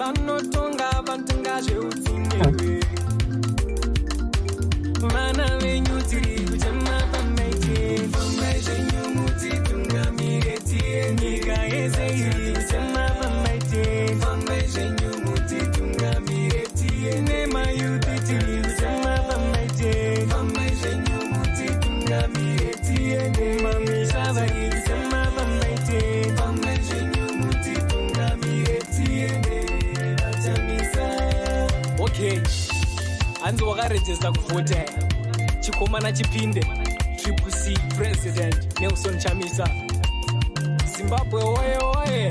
vanotonga vantonga zveudzimwe vana venyu tiri kuchema pamaite fambai zvenyu mutitungamire tiye nyika yese iri kuchema pamaite fambai zvenyu mutitungamire tiye nemayuthi tiri kuchema pamaite fambai zvenyu mutitungamire tiye nemamisha vari kuchema pamaite fambai zvenyu mutitungamire tiye nechamisa. Okay, hanzi wakarejesta kuvhota chikomana chipinde triple C president Nelson Chamisa. Zimbabwe oye oye.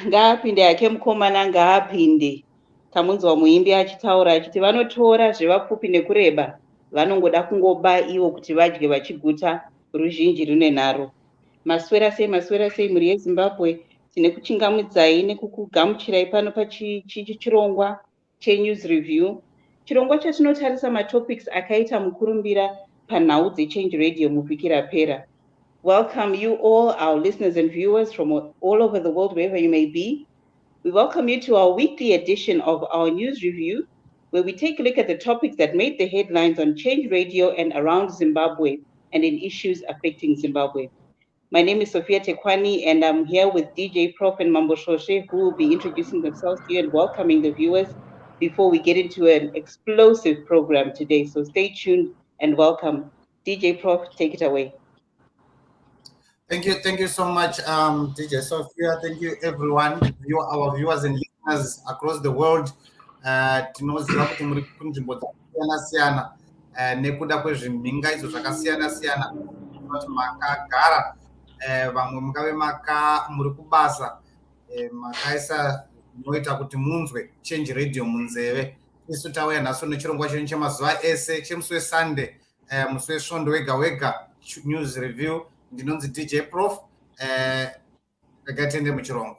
Ngaapinde yake mukomana ngaapinde. Tamunzwa muimbi achitaura achiti vanotora zvevapfupi nekureba vanongoda kungoba ivo kuti vadye vachiguta ruzhinji rune naro. Maswera sei muri yeZimbabwe, tine kuchingamudzai nekukugamuchirai pano pachirongwa chenews review. Chirongwa chatinotarisa matopics akaita mukurumbira panhau dzeChange Radio muvhiki rapera. Welcome you all, our listeners and viewers from all over the world, wherever you may be. We welcome you to our weekly edition of our news review, where we take a look at the topics that made the headlines on Change Radio and around Zimbabwe and in issues affecting Zimbabwe. My name is Sophia Tekwani, and I'm here with DJ Prof and Mambo Shoshe, who will be introducing themselves to you and welcoming the viewers before we get into an explosive program today. So stay tuned and welcome. DJ Prof, take it away. Thank you so much, DJ Sophia. Thank you, everyone, our viewers and listeners across the world. Tinoziva kuti muri kunzvimbo dzakasiyana-siyana nekuda kwezvimhinga izvo zvakasiyana-siyana kuti makagara, vamwe mungave muri kubasa, makaisa zvinoita kuti munzwe Change Radio munzeve. Isu tauya nhasi nechirongwa chenyu chemazuva ese chemusi weSunday, musi wesvondo wega news review. Ndinonzi DJ Prof. Gatende muchirongwa.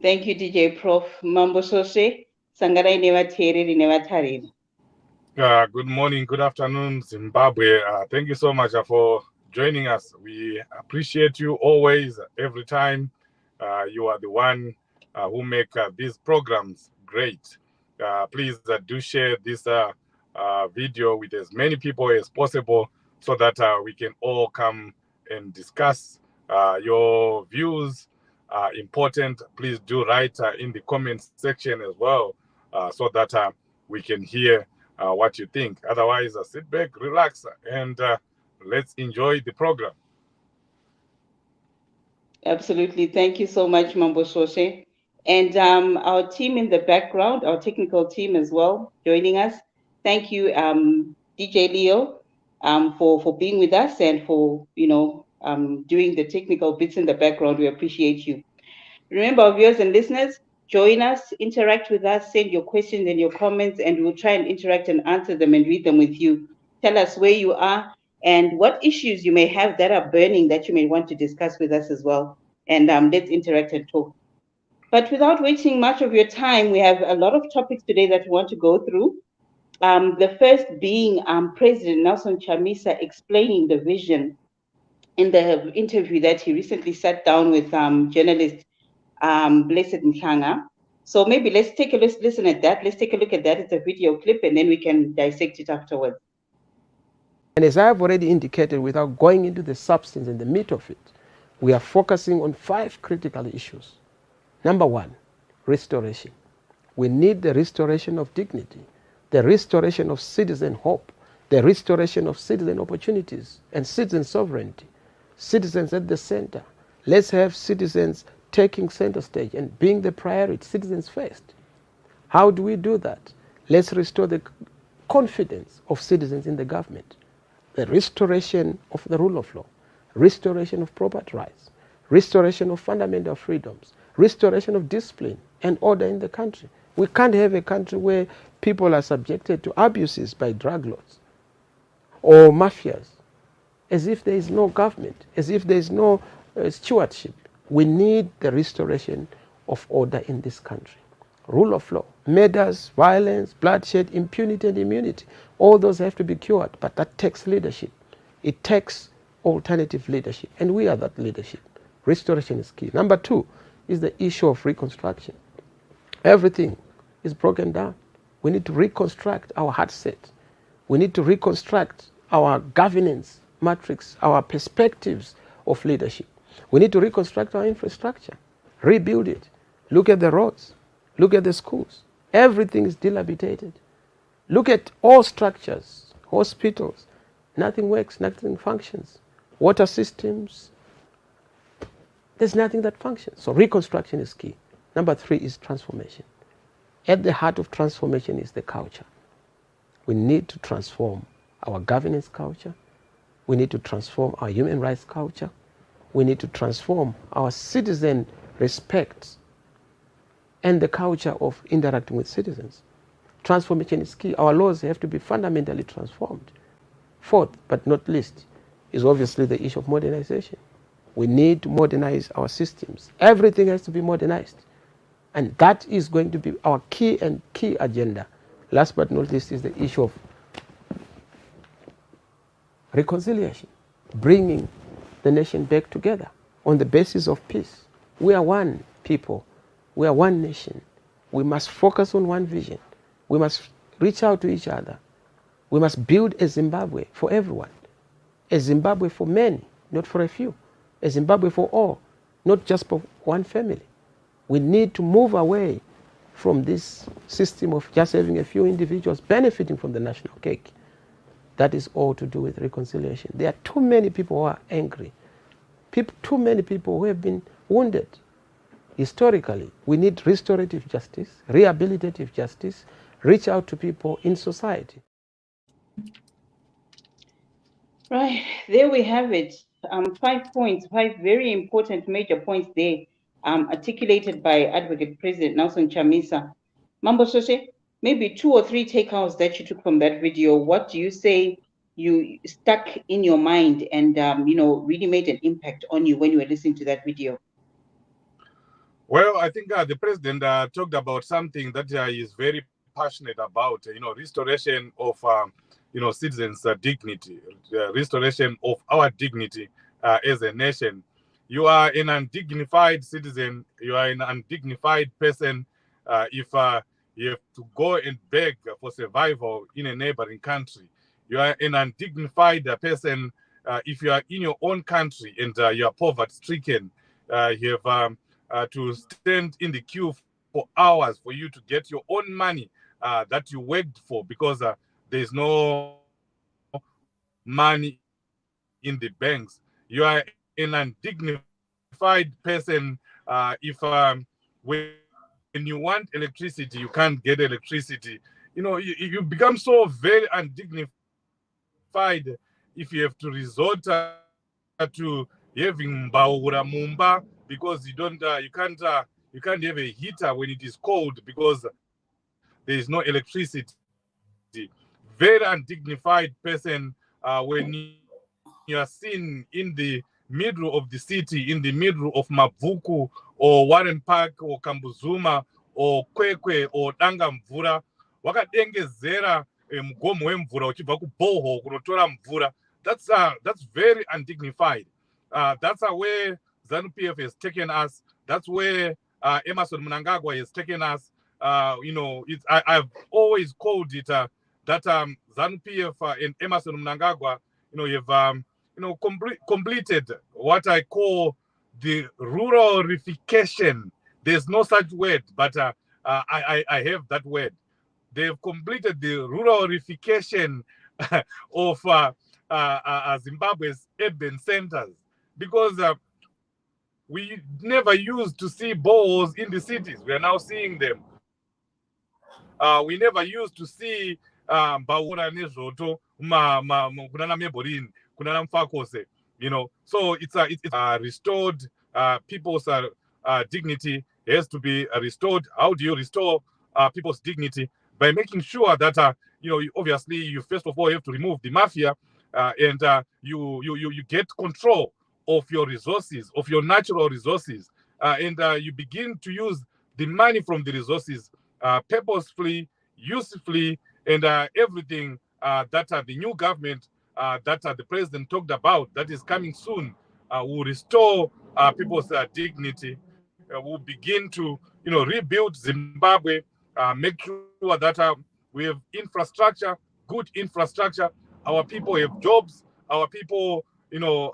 Thank you, DJ Prof. Mambo Shoshe, sangarai nevateereri nevatariri. Good morning, good afternoon, Zimbabwe. Thank you so much for joining us. We appreciate you always, every time. You are the one who make these programs great. Please do share this video with as many people as possible, so that we can all come and discuss. Your views are important. Please do write in the comments section as well, so that we can hear what you think. Otherwise, sit back, relax, and let's enjoy the program. Absolutely. Thank you so much, Mambo Shoshe. And our team in the background, our technical team as well, joining us. Thank you, DJ Leo, for being with us and for, doing the technical bits in the background. We appreciate you. Remember, our viewers and listeners, join us, interact with us, send your questions and your comments, and we'll try and interact and answer them and read them with you. Tell us where you are and what issues you may have that are burning that you may want to discuss with us as well. And let's interact and talk. But without wasting much of your time, we have a lot of topics today that we want to go through. The first being President Nelson Chamisa explaining the vision in the interview that he recently sat down with journalist Blessed Mhlanga. So maybe let's listen at that. Let's take a look at that. It's a video clip, and then we can dissect it afterwards. And as I have already indicated, without going into the substance and the meat of it, we are focusing on 5 critical issues. Number 1, restoration. We need the restoration of dignity, the restoration of citizen hope, the restoration of citizen opportunities and citizen sovereignty, citizens at the center. Let's have citizens taking center stage and being the priority, citizens first. How do we do that? Let's restore the confidence of citizens in the government, the restoration of the rule of law, restoration of property rights, restoration of fundamental freedoms, restoration of discipline and order in the country. We can't have a country where people are subjected to abuses by drug lords or mafias, as if there is no government, as if there is no stewardship. We need the restoration of order in this country. Rule of law, murders, violence, bloodshed, impunity and immunity, all those have to be cured, but that takes leadership. It takes alternative leadership, and we are that leadership. Restoration is key. Number 2 is the issue of reconstruction. Everything is broken down. We need to reconstruct our heart set. We need to reconstruct our governance matrix, our perspectives of leadership. We need to reconstruct our infrastructure, rebuild it. Look at the roads, look at the schools. Everything is dilapidated. Look at all structures, hospitals. Nothing works, nothing functions. Water systems, there's nothing that functions. So reconstruction is key. Number 3 is transformation. At the heart of transformation is the culture. We need to transform our governance culture. We need to transform our human rights culture. We need to transform our citizen respect and the culture of interacting with citizens. Transformation is key. Our laws have to be fundamentally transformed. 4th, but not least, is obviously the issue of modernization. We need to modernize our systems. Everything has to be modernized. And that is going to be our key agenda. Last but not least is the issue of reconciliation, bringing the nation back together on the basis of peace. We are one people. We are one nation. We must focus on one vision. We must reach out to each other. We must build a Zimbabwe for everyone. A Zimbabwe for many, not for a few. A Zimbabwe for all, not just for one family. We need to move away from this system of just having a few individuals benefiting from the national cake. That is all to do with reconciliation. There are too many people who are angry. Too many people who have been wounded. Historically, we need restorative justice, rehabilitative justice, reach out to people in society. Right, there we have it. 5 points, 5 very important major points there, articulated by Advocate President Nelson Chamisa. Mambo Sose, maybe 2 or 3 takeouts that you took from that video. What do you say you stuck in your mind and really made an impact on you when you were listening to that video? Well, I think the president talked about something that he is very passionate about, restoration of, citizens' dignity, restoration of our dignity as a nation. You are an undignified citizen, you are an undignified person if you have to go and beg for survival in a neighboring country. You are an undignified person if you are in your own country and you are poverty-stricken. You have to stand in the queue for hours for you to get your own money that you worked for, because there's no money in the banks. You are an undignified person if when you want electricity, you can't get electricity. You become so very undignified if you have to resort to having mbaura mumba, because you can't have a heater when it is cold because there is no electricity. Very undignified person when you are seen in the middle of the city, in the middle of Mavuku or Warren Park or Kambuzuma or Kwekwe or Dangamvura, wakadengezera mugomo wemvura uchibva kuboho kunotora mvura. That's very undignified. That's where ZANU-PF has taken us. That's where Emerson Mnangagwa has taken us. I've always called it that ZANU-PF and Emerson Mnangagwa, have completed what I call the ruralification. There's no such word, but I have that word. They've completed the ruralification of Zimbabwe's urban centers, because we never used to see boreholes in the cities. We are now seeing them. We never used to see Baura Nezoto, Kunana Meborin, Kunana Mfakose, So it's restored. People's dignity has to be restored. How do you restore people's dignity? By making sure that obviously you first of all have to remove the mafia, and you get control of your resources, of your natural resources, and you begin to use the money from the resources purposefully, usefully, and everything that the new government that the president talked about, that is coming soon, will restore people's dignity. Will begin to rebuild Zimbabwe, make sure that we have infrastructure, good infrastructure. Our people have jobs. Our people,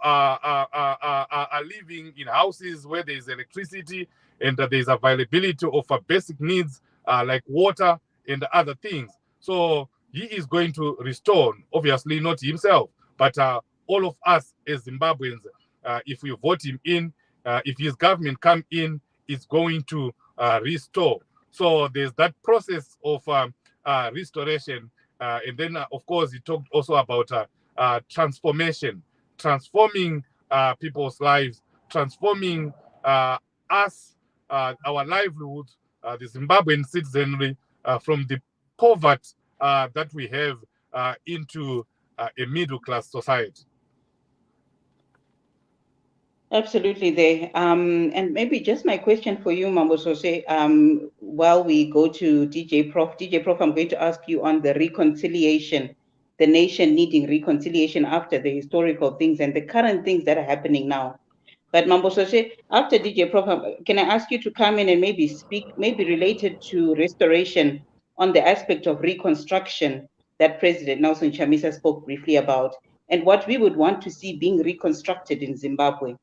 are living in houses where there is electricity and there is availability of basic needs like water and other things. So he is going to restore, obviously not himself, but all of us as Zimbabweans, if we vote him in, if his government come in, it's going to restore. So there's that process of restoration. And then, of course, he talked also about transformation, transforming people's lives, transforming us, our livelihoods, the Zimbabwean citizenry, from the poverty that we have into a middle-class society. Absolutely there. And maybe just my question for you, Mambosose, while we go to DJ Prof. DJ Prof, I'm going to ask you on the reconciliation, the nation needing reconciliation after the historical things and the current things that are happening now. But Mambosose, after DJ Prof, can I ask you to come in and maybe speak, maybe related to restoration on the aspect of reconstruction that President Nelson Chamisa spoke briefly about, and what we would want to see being reconstructed in Zimbabwe?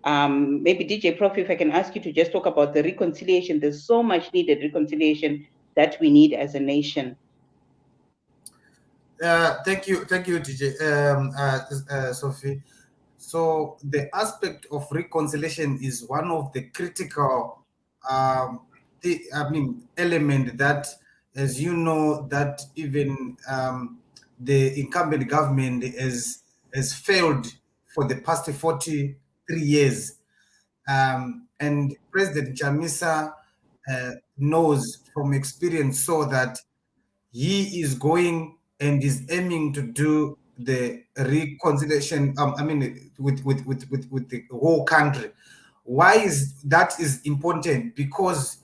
Maybe DJ Prof, if I can ask you to just talk about the reconciliation. There's so much needed reconciliation that we need as a nation. Thank you, DJ Sophie. So the aspect of reconciliation is one of the critical, element that, as you know, that even the incumbent government has failed for the past 43 years. And President Chamisa knows from experience so that he is going and is aiming to do the reconciliation, with the whole country. Why is that is important? Because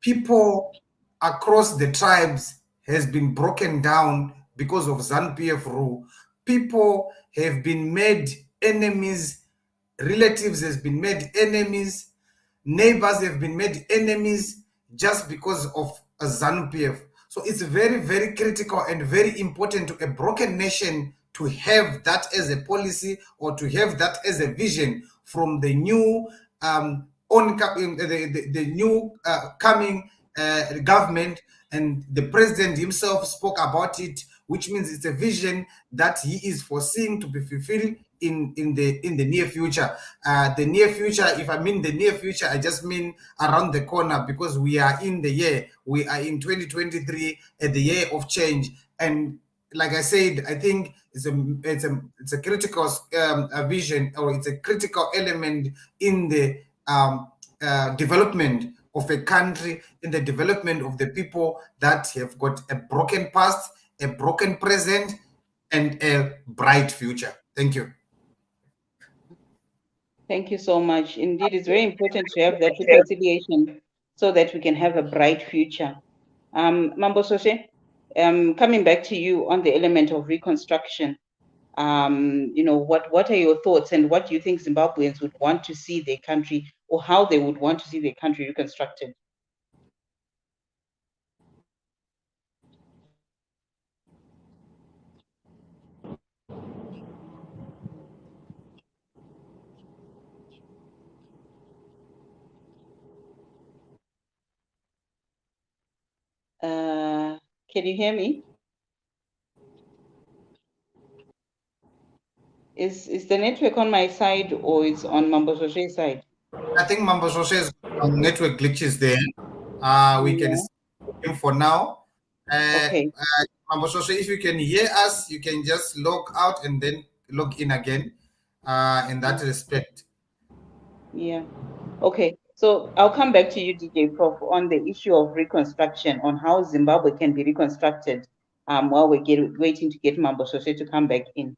people across the tribes has been broken down because of ZANU-PF rule. People have been made enemies, relatives has been made enemies, neighbors have been made enemies just because of a ZANU-PF. So it's very, very critical and very important to a broken nation to have that as a policy or to have that as a vision from the new coming government, and the president himself spoke about it, which means it's a vision that he is foreseeing to be fulfilled in the near future. The near future, if I mean the near future, I just mean around the corner, because we are in 2023, at the year of change. And like I said, I think it's a critical vision, or it's a critical element in the development of a country, in the development of the people that have got a broken past, a broken present, and a bright future. Thank you. Thank you so much. Indeed, it's very important to have that reconciliation so that we can have a bright future. Mambo Soshe, coming back to you on the element of reconstruction, what are your thoughts and what do you think Zimbabweans would want to see their country, or how they would want to see their country reconstructed? Can you hear me? Is the network on my side or it's on Mambo Soshe's side? I think Mambo Soshe's network glitches there. We can Yeah. see him for now. Okay. Mambo Soshe, if you can hear us, you can just log out and then log in again in that respect. Yeah. Okay. So I'll come back to you, DJ Prof, on the issue of reconstruction, on how Zimbabwe can be reconstructed while we're waiting to get Mambo Soshe to come back in.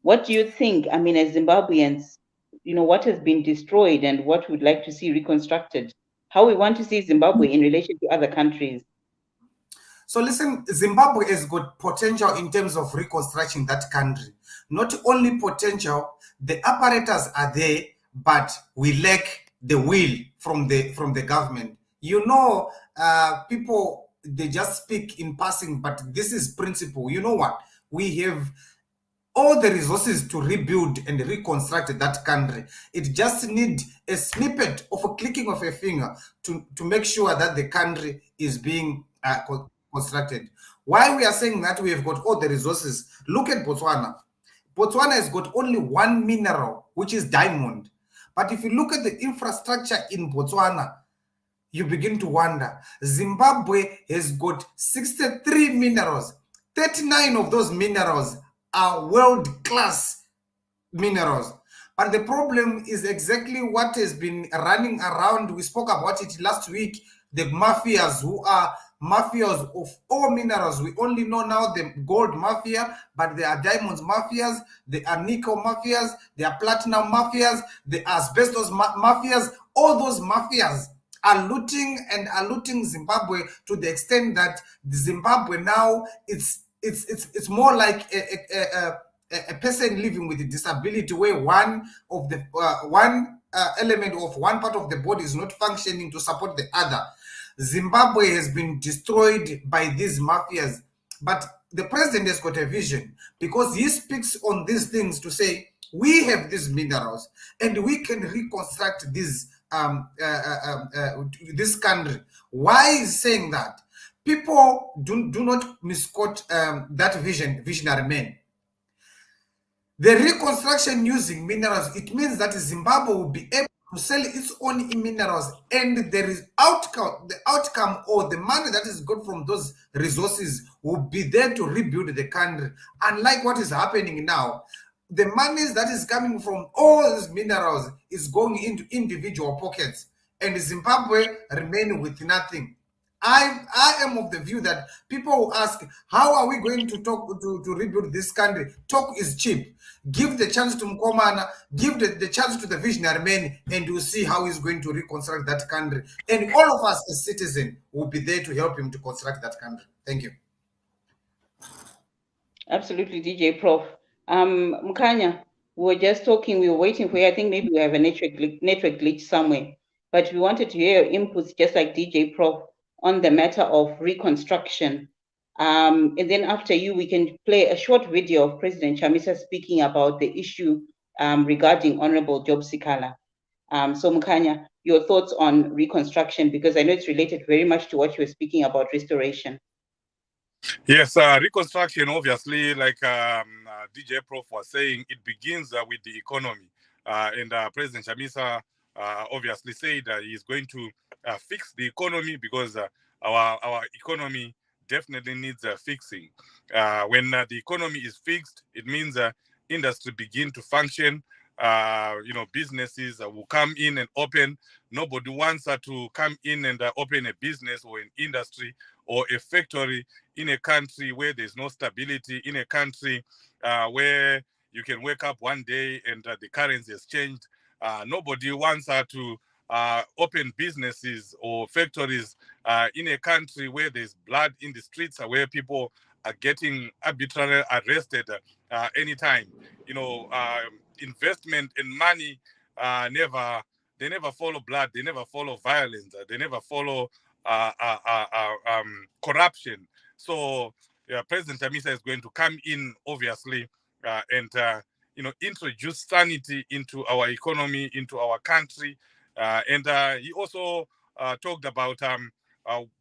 What do you think, I mean, as Zimbabweans, what has been destroyed and what we'd like to see reconstructed? How we want to see Zimbabwe in relation to other countries? So listen, Zimbabwe has got potential in terms of reconstructing that country. Not only potential, the apparatus are there, but we lack the will from the government. People, they just speak in passing, but this is principle. You know what? We have all the resources to rebuild and reconstruct that country. It just needs a snippet of a clicking of a finger to make sure that the country is being constructed. Why we are saying that we have got all the resources, look at Botswana. Botswana has got only one mineral, which is diamond. But if you look at the infrastructure in Botswana, you begin to wonder. Zimbabwe has got 63 minerals. 39 of those minerals are world-class minerals. But the problem is exactly what has been running around. We spoke about it last week. The mafias who are mafias of all minerals. We only know now the gold mafia, but there are diamonds mafias, there are nickel mafias, there are platinum mafias, there are asbestos mafias. All those mafias are looting Zimbabwe to the extent that Zimbabwe now it's more like a person living with a disability, where one element of one part of the body is not functioning to support the other. Zimbabwe has been destroyed by these mafias, but the president has got a vision, because he speaks on these things to say we have these minerals and we can reconstruct this country. Why is saying that? People do not misquote that visionary man. The reconstruction using minerals, it means that Zimbabwe will be able to sell its own minerals, and there is the outcome or the money that is got from those resources will be there to rebuild the country. Unlike what is happening now, the monies that is coming from all these minerals is going into individual pockets, and Zimbabwe remain with nothing. I am of the view that people will ask, how are we going to rebuild this country? Talk is cheap. Give the chance to Mkomana, give the chance to the visionary man, and you'll see how he's going to reconstruct that country. And all of us as citizens will be there to help him to construct that country. Thank you. Absolutely, DJ Prof. Mukanya, we were just talking, we were waiting for you. I think maybe we have a network glitch somewhere, but we wanted to hear your inputs, just like DJ Prof, on the matter of reconstruction. And then after you, we can play a short video of President Chamisa speaking about the issue regarding Honorable Job Sikhala. So Mukanya, your thoughts on reconstruction, because I know it's related very much to what you were speaking about, restoration. Yes, reconstruction, obviously, like DJ Prof was saying, it begins with the economy. And President Chamisa obviously said he's going to fix the economy, because our economy definitely needs fixing. When the economy is fixed, it means industry begin to function. Businesses will come in and open. Nobody wants to come in and open a business or an industry or a factory in a country where there's no stability, in a country where you can wake up one day and the currency has changed. Nobody wants to open businesses or factories in a country where there's blood in the streets, where people are getting arbitrarily arrested anytime. Investment and money they never follow blood, they never follow violence, they never follow corruption. So President Chamisa is going to come in, obviously, and introduce sanity into our economy, into our country. And he also talked about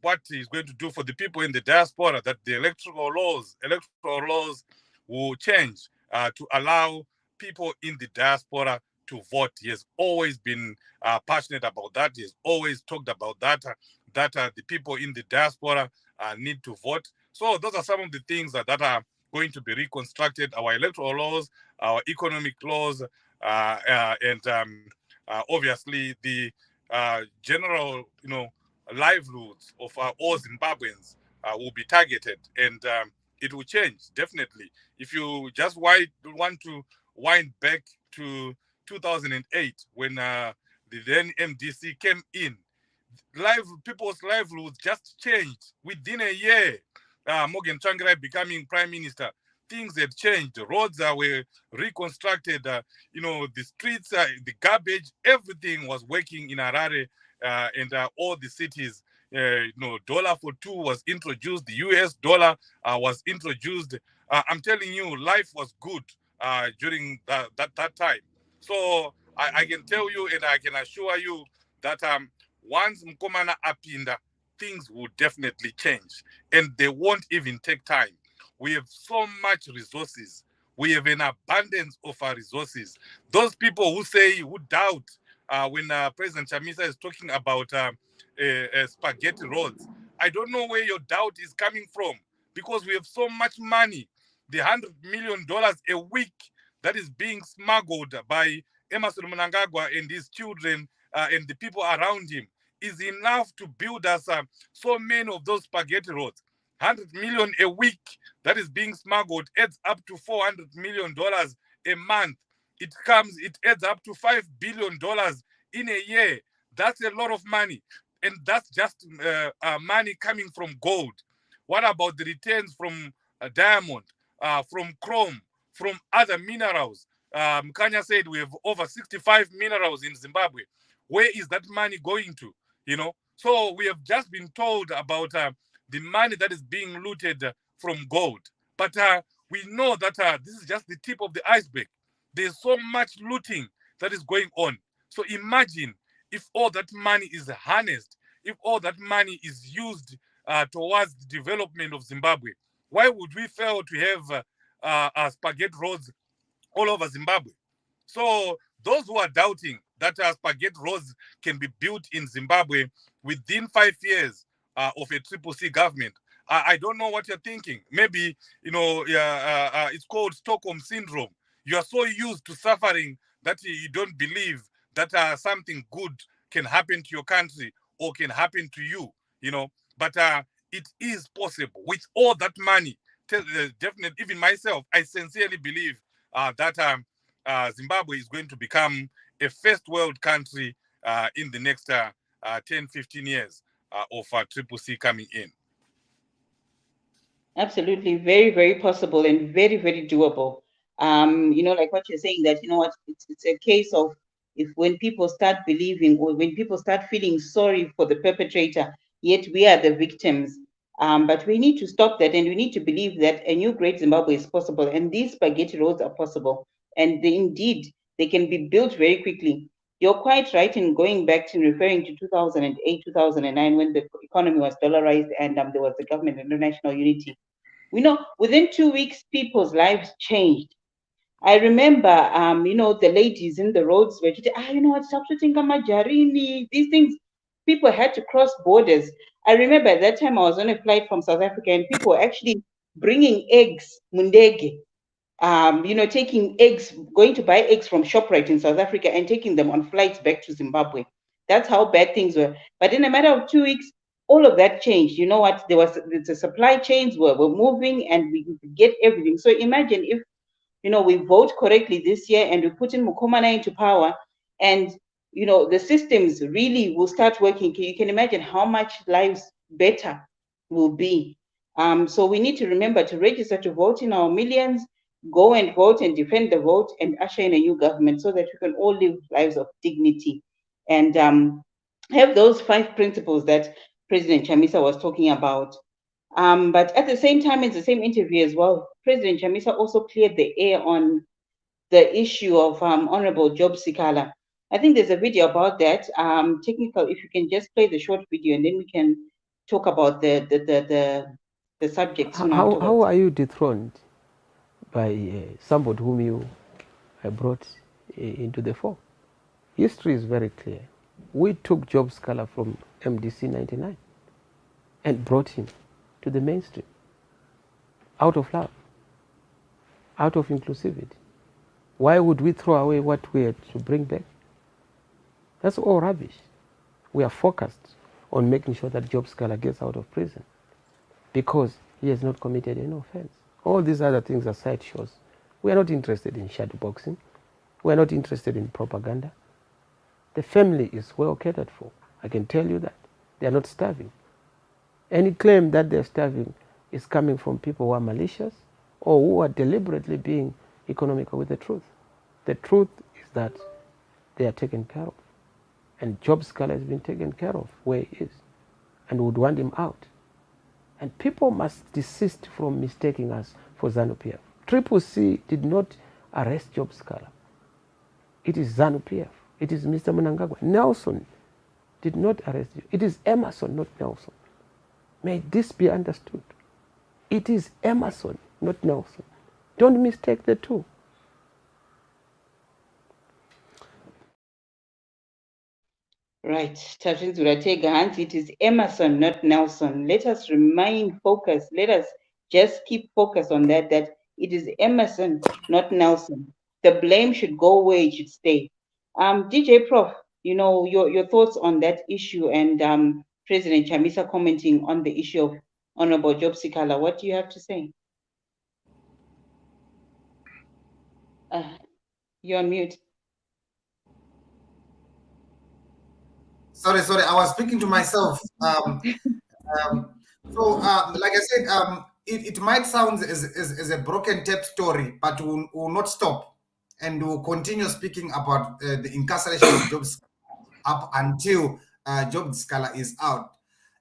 what he's going to do for the people in the diaspora, that the electoral laws will change to allow people in the diaspora to vote. He has always been passionate about that. He has always talked about that, that the people in the diaspora need to vote. So those are some of the things that are going to be reconstructed: our electoral laws, our economic laws, and obviously the general, livelihoods of all Zimbabweans will be targeted, and it will change definitely. If you just want to wind back to 2008, when the then MDC came in, people's livelihoods just changed within a year. Morgan Tsvangirai becoming prime minister, things had changed. The roads were reconstructed. The streets, the garbage, everything was working in Harare and all the cities. Dollar for two was introduced. The US dollar was introduced. I'm telling you, life was good during that time. So I can tell you and I can assure you that once Mkomana apinda, things will definitely change, and they won't even take time. We have so much resources. We have an abundance of our resources. Those people who doubt when President Chamisa is talking about spaghetti roads, I don't know where your doubt is coming from, because we have so much money. The $100 million a week that is being smuggled by Emerson Mnangagwa and his children and the people around him is enough to build us so many of those spaghetti roads. 100 million a week that is being smuggled adds up to $400 million a month. It adds up to $5 billion in a year. That's a lot of money. And that's just money coming from gold. What about the returns from diamond, from chrome, from other minerals? Mkanya said we have over 65 minerals in Zimbabwe. Where is that money going to? So we have just been told about the money that is being looted from gold. But we know that this is just the tip of the iceberg. There's so much looting that is going on. So imagine if all that money is harnessed, if all that money is used towards the development of Zimbabwe. Why would we fail to have spaghetti roads all over Zimbabwe? So those who are doubting that spaghetti roads can be built in Zimbabwe within 5 years of a Triple C government, I don't know what you're thinking. Maybe, it's called Stockholm Syndrome. You are so used to suffering that you don't believe that something good can happen to your country or can happen to you, But it is possible with all that money. Definitely, even myself, I sincerely believe that Zimbabwe is going to become a first world country in the next 10, 15 years of Triple C coming in. Absolutely, very, very possible and very, very doable. Like what you're saying, that it's a case of, if when people start believing, or when people start feeling sorry for the perpetrator, yet we are the victims. But we need to stop that, and we need to believe that a new great Zimbabwe is possible, and these spaghetti roads are possible, and indeed they can be built very quickly. You're quite right in going back to referring to 2008, 2009, when the economy was dollarized and there was the government of international unity. Within 2 weeks, people's lives changed. I remember, the ladies in the roads were these things. People had to cross borders. I remember at that time I was on a flight from South Africa, and people were actually bringing eggs, mundege, taking eggs, going to buy eggs from ShopRite in South Africa and taking them on flights back to Zimbabwe. That's how bad things were. But in a matter of 2 weeks, all of that changed. You know what? The supply chains were moving, and we could get everything. So imagine if, we vote correctly this year and we put in Mukomana into power, and the systems really will start working. You can imagine how much lives better will be. So we need to remember to register to vote in our millions, go and vote and defend the vote and usher in a new government so that we can all live lives of dignity and have those 5 principles that President Chamisa was talking about. But at the same time, in the same interview as well, President Chamisa also cleared the air on the issue of Honorable Job Sikhala. I think there's a video about that. Technical, if you can just play the short video and then we can talk about the subject soon afterwards. How are you dethroned by somebody whom you brought into the fore? History is very clear. We took Job Sikhala from MDC 99 and brought him to the mainstream out of love, out of inclusivity. Why would we throw away what we had to bring back? That's all rubbish. We are focused on making sure that Job Sikhala gets out of prison because he has not committed any offense. All these other things are side shows. We are not interested in shadowboxing. We are not interested in propaganda. The family is well catered for. I can tell you that. They are not starving. Any claim that they're starving is coming from people who are malicious or who are deliberately being economical with the truth. The truth is that they are taken care of. And Job Sikhala has been taken care of where he is and would want him out. And people must desist from mistaking us for ZANU-PF. Triple C did not arrest Job Sikhala. It is ZANU-PF. It is Mr. Mnangagwa. Nelson did not arrest you. It is Emerson, not Nelson. May this be understood. It is Emerson, not Nelson. Don't mistake the two. Right. It is Emerson, not Nelson. Let us remain focused. Let us just keep focused on that it is Emerson, not Nelson. The blame should go where it should stay. DJ Prof, your thoughts on that issue and President Chamisa commenting on the issue of Honorable Job Sikhala. What do you have to say? You're on mute. Sorry, I was speaking to myself. So, like I said, it might sound as a broken tape story, but we'll not stop, and we'll continue speaking about the incarceration of Job Sikhala up until Job Sikhala is out.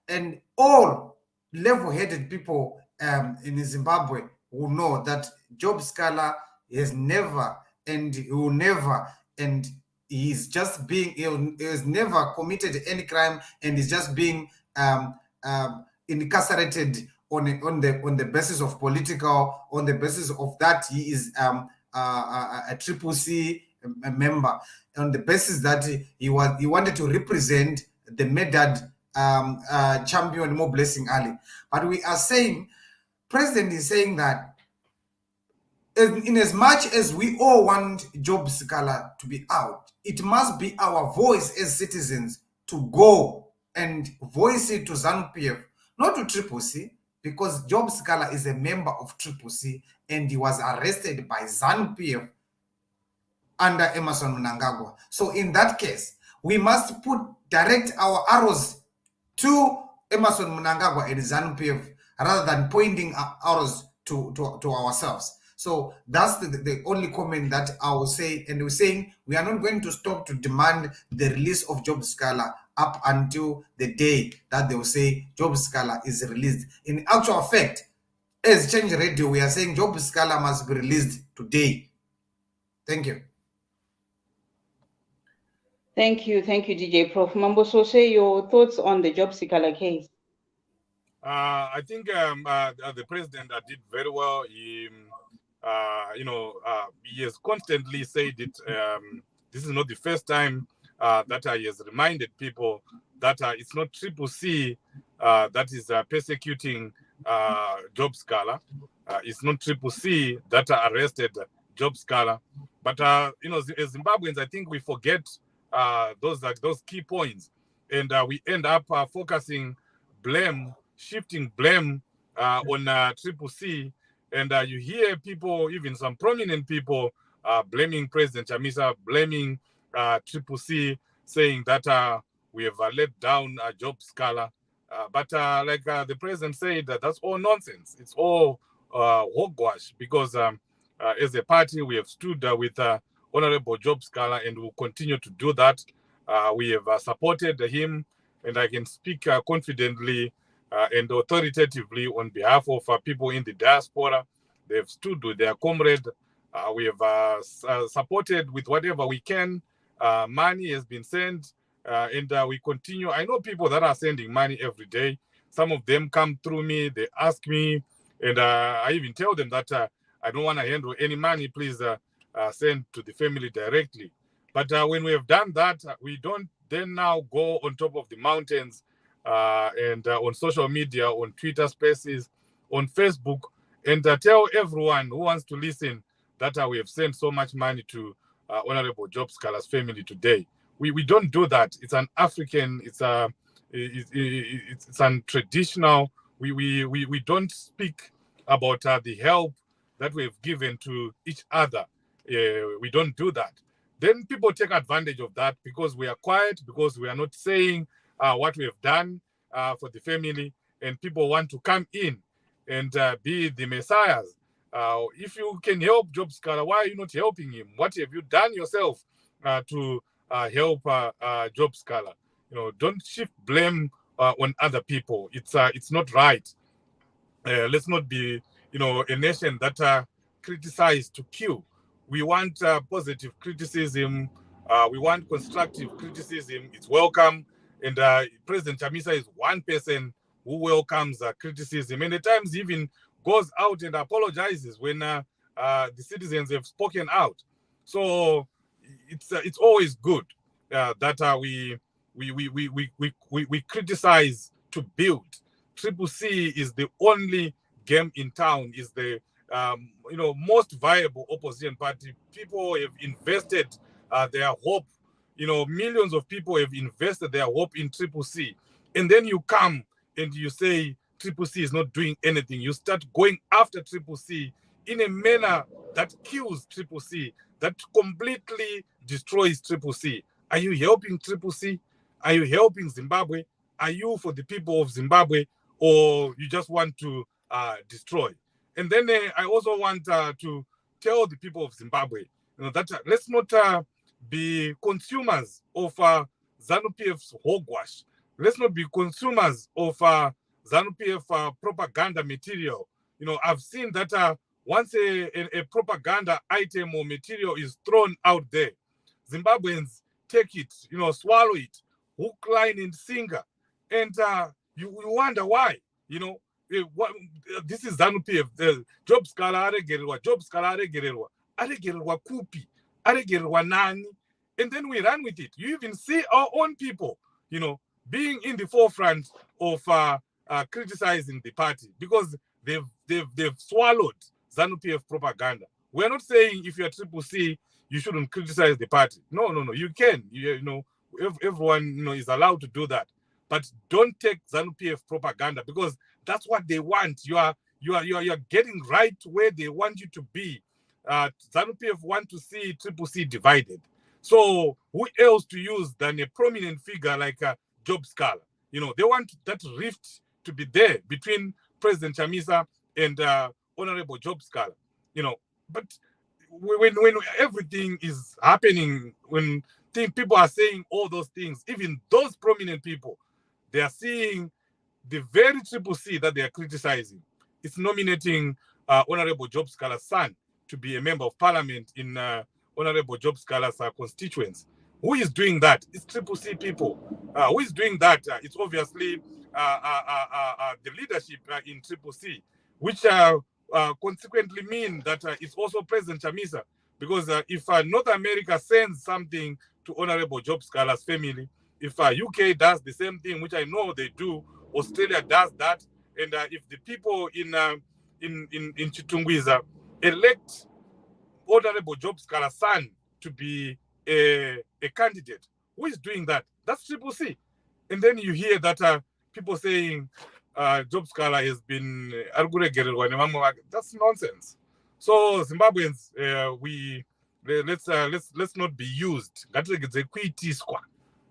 And all level-headed people in Zimbabwe will know that Job Sikhala has never, and he will never, and he's just being, he has never committed any crime, and he's just being incarcerated on the basis of political, on the basis of that he is a Triple C member, on the basis that he wanted to represent the murdered champion Mo Blessing Ali. But we are saying, President is saying that in as much as we all want Job Sikhala to be out, it must be our voice as citizens to go and voice it to ZANU-PF, not to Triple C, because Job Sikhala is a member of Triple C and he was arrested by ZANU-PF under Emerson Mnangagwa. So in that case, we must direct our arrows to Emerson Mnangagwa and ZANU-PF rather than pointing arrows to ourselves. So that's the only comment that I will say. And we're saying we are not going to stop to demand the release of Job Sikhala up until the day that they will say Job Sikhala is released. In actual fact, as Change Radio, we are saying Job Sikhala must be released today. Thank you. Thank you, DJ Prof. Mambo Sose, your thoughts on the Job Sikhala case? I think the president did very well. He has constantly said it. This is not the first time that he has reminded people that it's not Triple C that is persecuting Job Sikhala. It's not Triple C that arrested Job Sikhala. But as Zimbabweans, I think we forget those key points, and we end up shifting blame on Triple C. And you hear people, even some prominent people, blaming President Chamisa, blaming Triple C saying that we have let down Job Sikhala. But like the president said, that's all nonsense. It's all hogwash because as a party, we have stood with Honorable Job Sikhala and will continue to do that. We have supported him, and I can speak confidently and authoritatively on behalf of people in the diaspora. They've stood with their comrade. We have supported with whatever we can. Money has been sent, and we continue. I know people that are sending money every day. Some of them come through me. They ask me, and I even tell them that I don't want to handle any money. Please send to the family directly. But when we have done that, we don't then now go on top of the mountains and on social media, on Twitter Spaces, on Facebook, and tell everyone who wants to listen that we have sent so much money to Honorable Job Sikhala's family today. We don't do that. It's an African, it's an traditional. We don't speak about the help that we have given to each other. We don't do that. Then people take advantage of that because we are quiet, because we are not saying what we have done for the family, and people want to come in and be the messiahs. If you can help Job Sikhala, why are you not helping him? What have you done yourself to help Job Sikhala? Don't shift blame on other people. It's not right. Let's not be, a nation that criticize to kill. We want positive criticism. We want constructive criticism. It's welcome. And President Chamisa is one person who welcomes criticism, and at times even goes out and apologizes when the citizens have spoken out. So it's always good that we criticize to build. Triple C is the only game in town. Is the most viable opposition party. People have invested their hope. Millions of people have invested their hope in Triple C, and then you come and you say Triple C is not doing anything. You start going after Triple C in a manner that kills Triple C, that completely destroys Triple C. Are you helping Triple C? Are you helping Zimbabwe? Are you for the people of Zimbabwe, or you just want to destroy? And then I also want to tell the people of Zimbabwe, that let's not be consumers of ZANU-PF's hogwash. Let's not be consumers of ZANU-PF propaganda material. I've seen that once a propaganda item or material is thrown out there, Zimbabweans take it, swallow it, hook, line, and sinker. And you wonder why, this is ZANU-PF. Job Sikhala aregererwa kupi, aregererwa nani, and then we run with it. You even see our own people, being in the forefront of criticizing the party because they've swallowed ZANU-PF propaganda. We're not saying if you're Triple C, you shouldn't criticize the party. No, you can. Everyone is allowed to do that, but don't take ZANU-PF propaganda because that's what they want. You are getting right where they want you to be. ZANU-PF want to see Triple C divided. So who else to use than a prominent figure like Job Sikhala? They want that rift to be there between President Chamisa and Honorable Job Sikhala. But when everything is happening, when people are saying all those things, even those prominent people, they are seeing the very Triple C that they are criticizing. It's nominating Honorable Job Sikhala's son to be a member of parliament in Honorable Job Sikhala's constituents. Who is doing that? It's Triple C people. Who is doing that? It's obviously the leadership in Triple C, which consequently mean that it's also President Chamisa. Because if North America sends something to Honorable Job Sikhala's family, if UK does the same thing, which I know they do, Australia does that, and if the people in Chitungwiza elect Honorable Job Sikhala's son to be a candidate, who is doing that? That's Triple C. And then you hear that people saying Job Sikhala has been that's nonsense. So Zimbabweans, we let's not be used.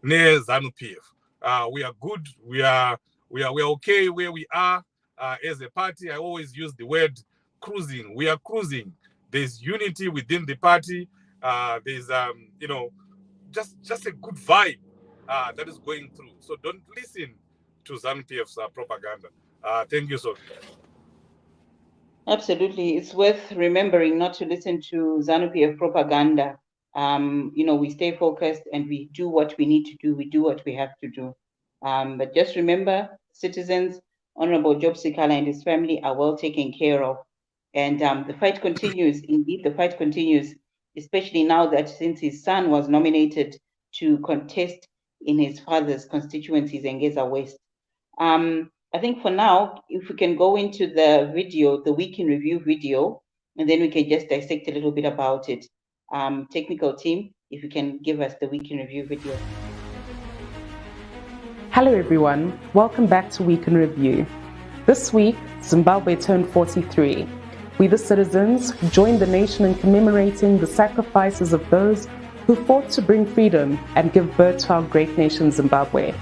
Ne-ZANU-PF. We are good. We are okay where we are. As a party, I always use the word cruising. We are cruising. There's unity within the party. There's just a good vibe that is going through. So don't listen to ZANU-PF's propaganda. Thank you, Sophie. Absolutely. It's worth remembering not to listen to ZANU-PF propaganda. We stay focused and we do what we need to do. We do what we have to do. But just remember, citizens, Honorable Job Sikhala and his family are well taken care of. And the fight continues. Indeed, the fight continues, especially now that since his son was nominated to contest in his father's constituencies in Geza West. I think for now, if we can go into the video, the week in review video, and then we can just dissect a little bit about it. Technical team, if you can give us the week in review video. Hello everyone, welcome back to Week in Review. This week, Zimbabwe turned 43. We the citizens joined the nation in commemorating the sacrifices of those who fought to bring freedom and give birth to our great nation Zimbabwe.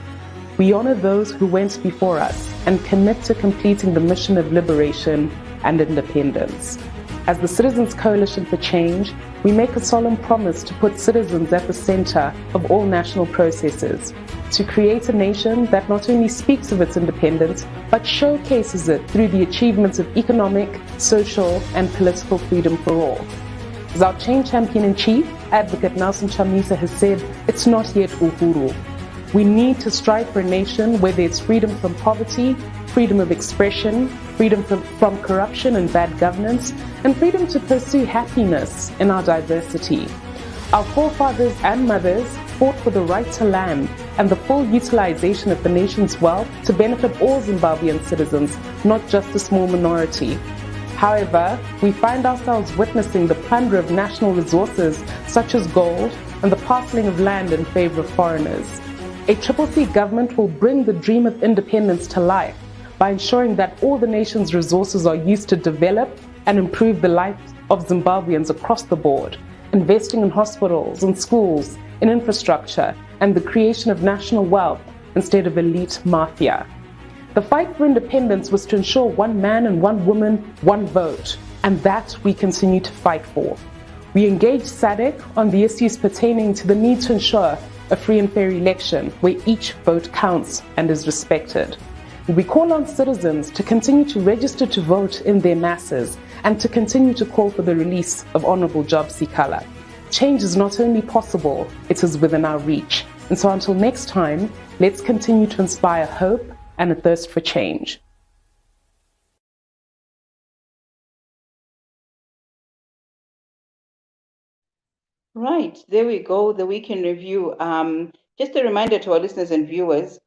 We honor those who went before us and commit to completing the mission of liberation and independence. As the Citizens Coalition for Change, we make a solemn promise to put citizens at the center of all national processes, to create a nation that not only speaks of its independence, but showcases it through the achievements of economic, social, and political freedom for all. As our change champion-in-chief, Advocate Nelson Chamisa, has said, it's not yet Uhuru. We need to strive for a nation where there's freedom from poverty, freedom of expression, freedom from corruption and bad governance, and freedom to pursue happiness in our diversity. Our forefathers and mothers fought for the right to land and the full utilization of the nation's wealth to benefit all Zimbabwean citizens, not just a small minority. However, we find ourselves witnessing the plunder of national resources such as gold and the parceling of land in favor of foreigners. A CCC government will bring the dream of independence to life by ensuring that all the nation's resources are used to develop and improve the lives of Zimbabweans across the board, investing in hospitals and schools, in infrastructure, and the creation of national wealth instead of elite mafia. The fight for independence was to ensure one man and one woman, one vote, and that we continue to fight for. We engaged SADC on the issues pertaining to the need to ensure a free and fair election where each vote counts and is respected. We call on citizens to continue to register to vote in their masses and to continue to call for the release of Honorable Job Sikhala. Change is not only possible, it is within our reach. And so until next time, let's continue to inspire hope and a thirst for change. Right, there we go, the week in review. Just a reminder to our listeners and viewers,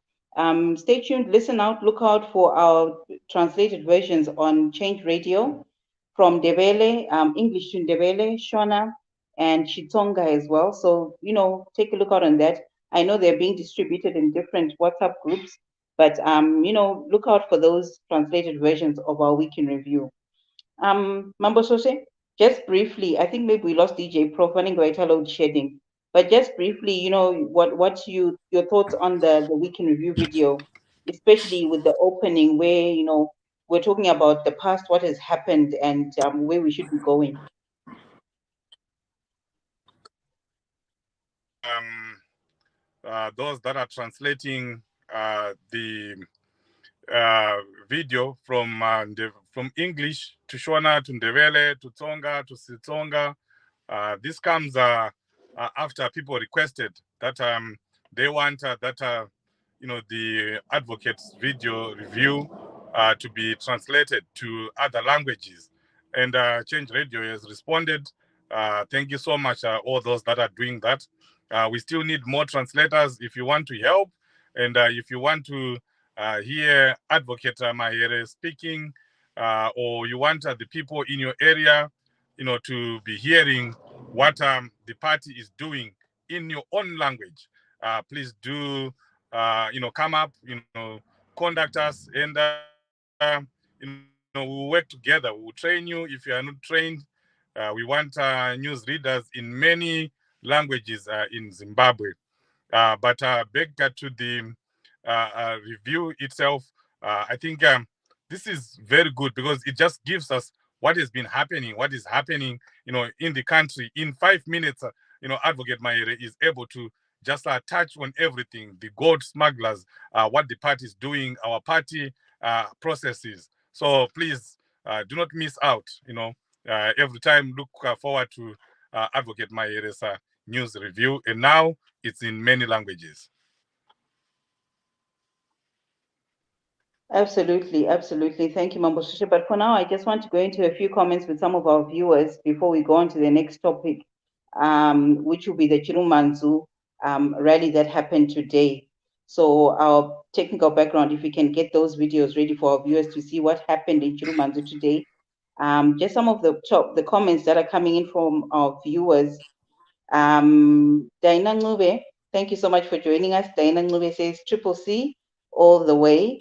stay tuned, listen out, look out for our translated versions on Change Radio from Ndebele, English to Ndebele, Shona, and Chitonga as well. So, take a look out on that. I know they're being distributed in different WhatsApp groups, but, look out for those translated versions of our week in review. Mambo Sose, just briefly, I think maybe we lost DJ Prof running right load shedding, but just briefly, what's your thoughts on the week in review video, especially with the opening where, we're talking about the past, what has happened, and where we should be going. Those that are translating the video from English to Shona to Ndebele to Tsonga to Sitsonga. This comes after people requested that they want that the advocate's video review to be translated to other languages, and Change Radio has responded. Thank you so much, all those that are doing that. We still need more translators if you want to help, and if you want to hear Advocate Mahere speaking, or you want the people in your area, to be hearing what the party is doing in your own language, please do, come up, contact us, and we'll work together. We'll train you if you are not trained. We want news readers in many languages in Zimbabwe. But back to the review itself, I think this is very good because it just gives us what has been happening, what is happening, in the country. In 5 minutes, Advocate Mahere is able to just touch on everything, the gold smugglers, what the party is doing, our party processes. So please do not miss out, every time look forward to Advocate Mahere's news review. And now it's in many languages. Absolutely, absolutely. Thank you, Mambo Shushe. But for now, I just want to go into a few comments with some of our viewers before we go on to the next topic, which will be the Chirumanzu rally that happened today. So our technical background, if we can get those videos ready for our viewers to see what happened in Chirumanzu today. Just some of the comments that are coming in from our viewers. Diana Ngube, thank you so much for joining us. Diana Ngube says Triple C all the way.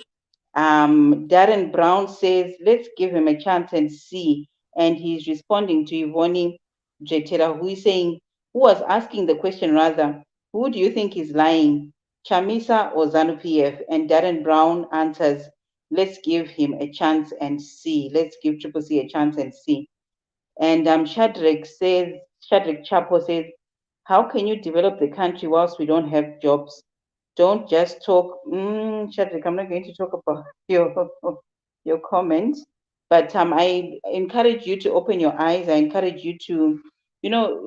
Darren Brown says, let's give him a chance and see. And he's responding to Ivoni Jetera, who is saying, who was asking the question rather, who do you think is lying, Chamisa or ZANU-PF? And Darren Brown answers, let's give him a chance and see. Let's give Triple C a chance and see. And Shadrach Chapo says, how can you develop the country whilst we don't have jobs? Don't just talk. Shadrach, I'm not going to talk about your comment, but I encourage you to open your eyes. I encourage you to,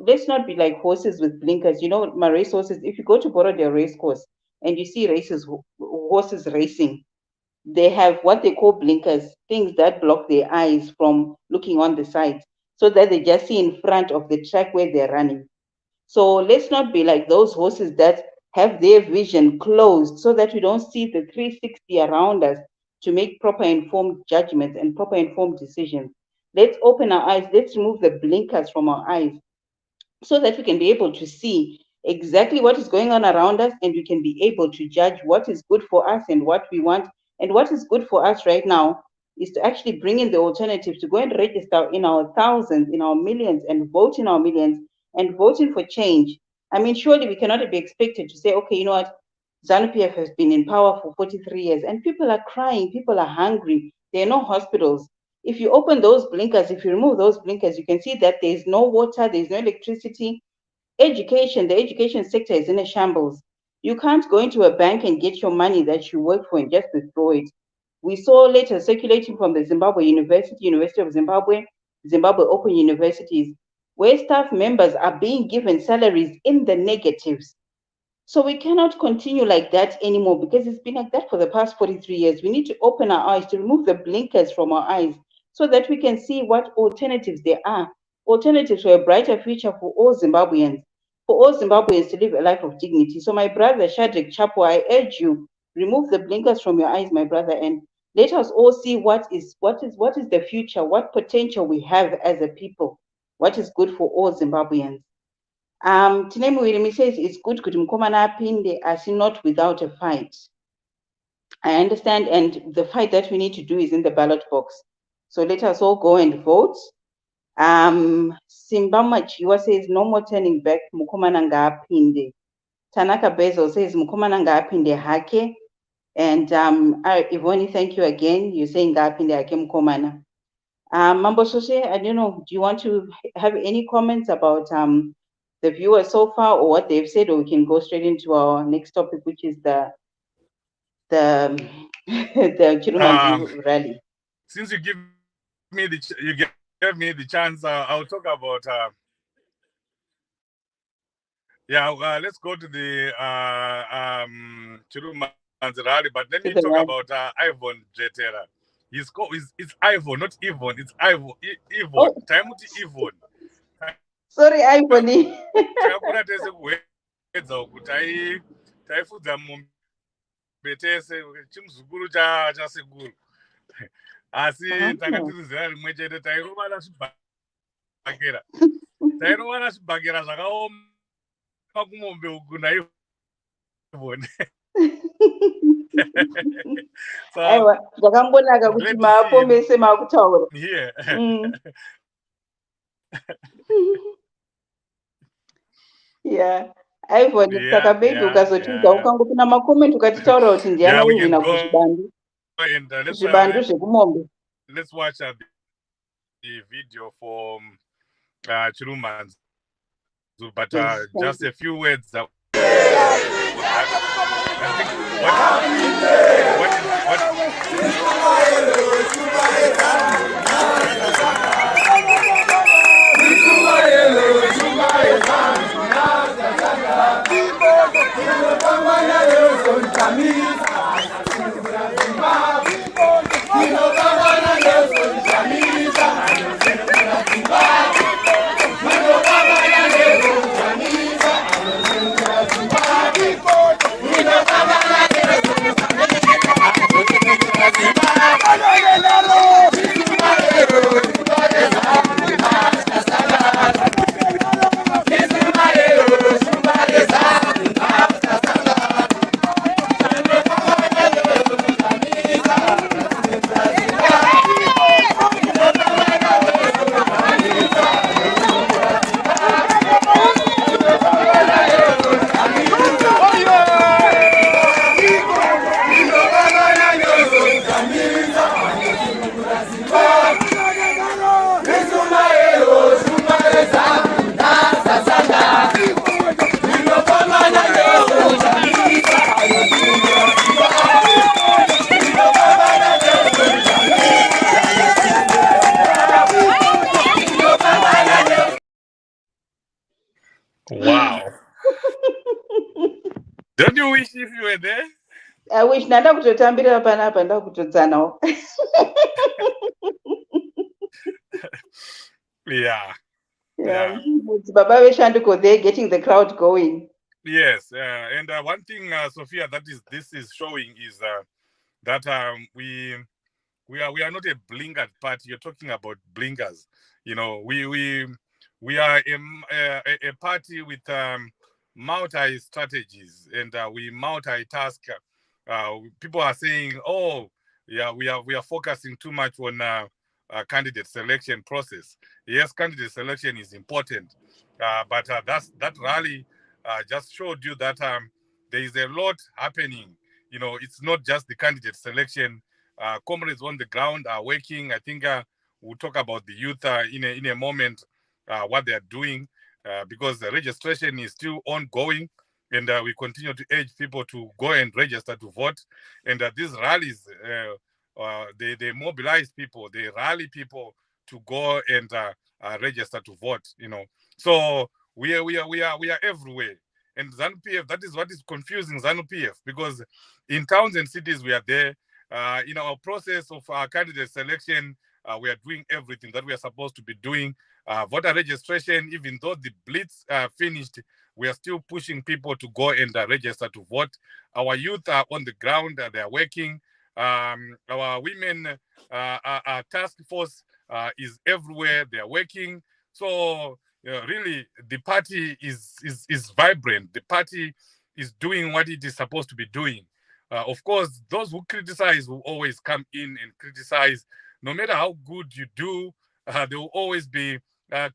let's not be like horses with blinkers. My race horses, if you go to borrow their race course and you see horses racing, they have what they call blinkers, things that block their eyes from looking on the side so that they just see in front of the track where they're running. So let's not be like those horses that have their vision closed so that we don't see the 360 around us to make proper informed judgments and proper informed decisions. Let's open our eyes. Let's remove the blinkers from our eyes so that we can be able to see exactly what is going on around us, and we can be able to judge what is good for us and what we want. And what is good for us right now is to actually bring in the alternatives, to go and register in our thousands, in our millions, and vote in our millions, and voting for change. I mean, surely we cannot be expected to say, okay, you know what, ZANU-PF has been in power for 43 years, and people are crying, people are hungry, there are no hospitals. If you open those blinkers, if you remove those blinkers, you can see that there's no water, there's no electricity. Education, the education sector is in a shambles. You can't go into a bank and get your money that you work for and just withdraw it. We saw letters circulating from the Zimbabwe University of Zimbabwe, Zimbabwe Open Universities, where staff members are being given salaries in the negatives. So we cannot continue like that anymore, because it's been like that for the past 43 years. We need to open our eyes, to remove the blinkers from our eyes so that we can see what alternatives there are. Alternatives for a brighter future for all Zimbabweans, to live a life of dignity. So my brother, Shadrach Chapo, I urge you, remove the blinkers from your eyes, my brother, and let us all see what is the future, what potential we have as a people, what is good for all Zimbabweans. Tinemu Wirimi says it's good kuti mukomana apinde asi not without a fight. I understand, and the fight that we need to do is in the ballot box. So let us all go and vote. Simba Machiwa says no more turning back, mukomana ngaapinde. Tanaka Bezo says mukomana ngaapinde hake. And Ivoni, thank you again. You're saying ngaapinde hake mukomana. Mambo Shoshe, I don't know, do you want to have any comments about the viewers so far, or what they've said, or we can go straight into our next topic, which is the Chirumanzu rally? Since you gave me the chance, I'll talk about. Let's go to the Chirumanzu rally, but let me talk about Ivan Jetera. It's Ivan, not Yvonne. It's Ivan. Yvonne. Time to Yvonne. Sorry, Ivan. Takakura tese kuedza kuti taifudza mombe tese chimuzukuru chasekuru, asi tanga tiri zera rimwe chete, tairovana zvibhakera zvakaoma kumombe uku naivone. Zvakambonaka kuti maapomese maakutaura. Yeah. Yeah. Ivory saka maybe ukazotiudza ukangopinda makomenti ukatitaura kuti ndiani aiwina kuzvibandu and zvibandu zvekumombe. Let's watch the video for Chiruman's, but just a few words. Wow. Don't you wish if you were there? I wish ndanda kutotambira panapa ndakutodzanawo. Yeah. Baba Veshandiko, they're getting the crowd going. Yes, and one thing, Sophia, this is showing is that we are not a blinkered party. You're talking about blinkers. You know, we are a party with multi strategies, and we multitask. People are saying, "Oh, yeah, we are focusing too much on candidate selection process." Yes, candidate selection is important, but that rally just showed you that there is a lot happening. You know, it's not just the candidate selection. Comrades on the ground are working. I think we'll talk about the youth in a moment, what they are doing, because the registration is still ongoing, and we continue to urge people to go and register to vote. And these rallies, they mobilize people, they rally people to go and register to vote. You know, so we are everywhere. And ZANU-PF, that is what is confusing ZANU-PF, because in towns and cities we are there. In our process of candidate selection, we are doing everything that we are supposed to be doing. Voter registration, even though the blitz finished, we are still pushing people to go and register to vote. Our youth are on the ground, they are working. Our women task force is everywhere, they are working. So really, the party is vibrant. The party is doing what it is supposed to be doing. Of course, those who criticize will always come in and criticize. No matter how good you do, there will always be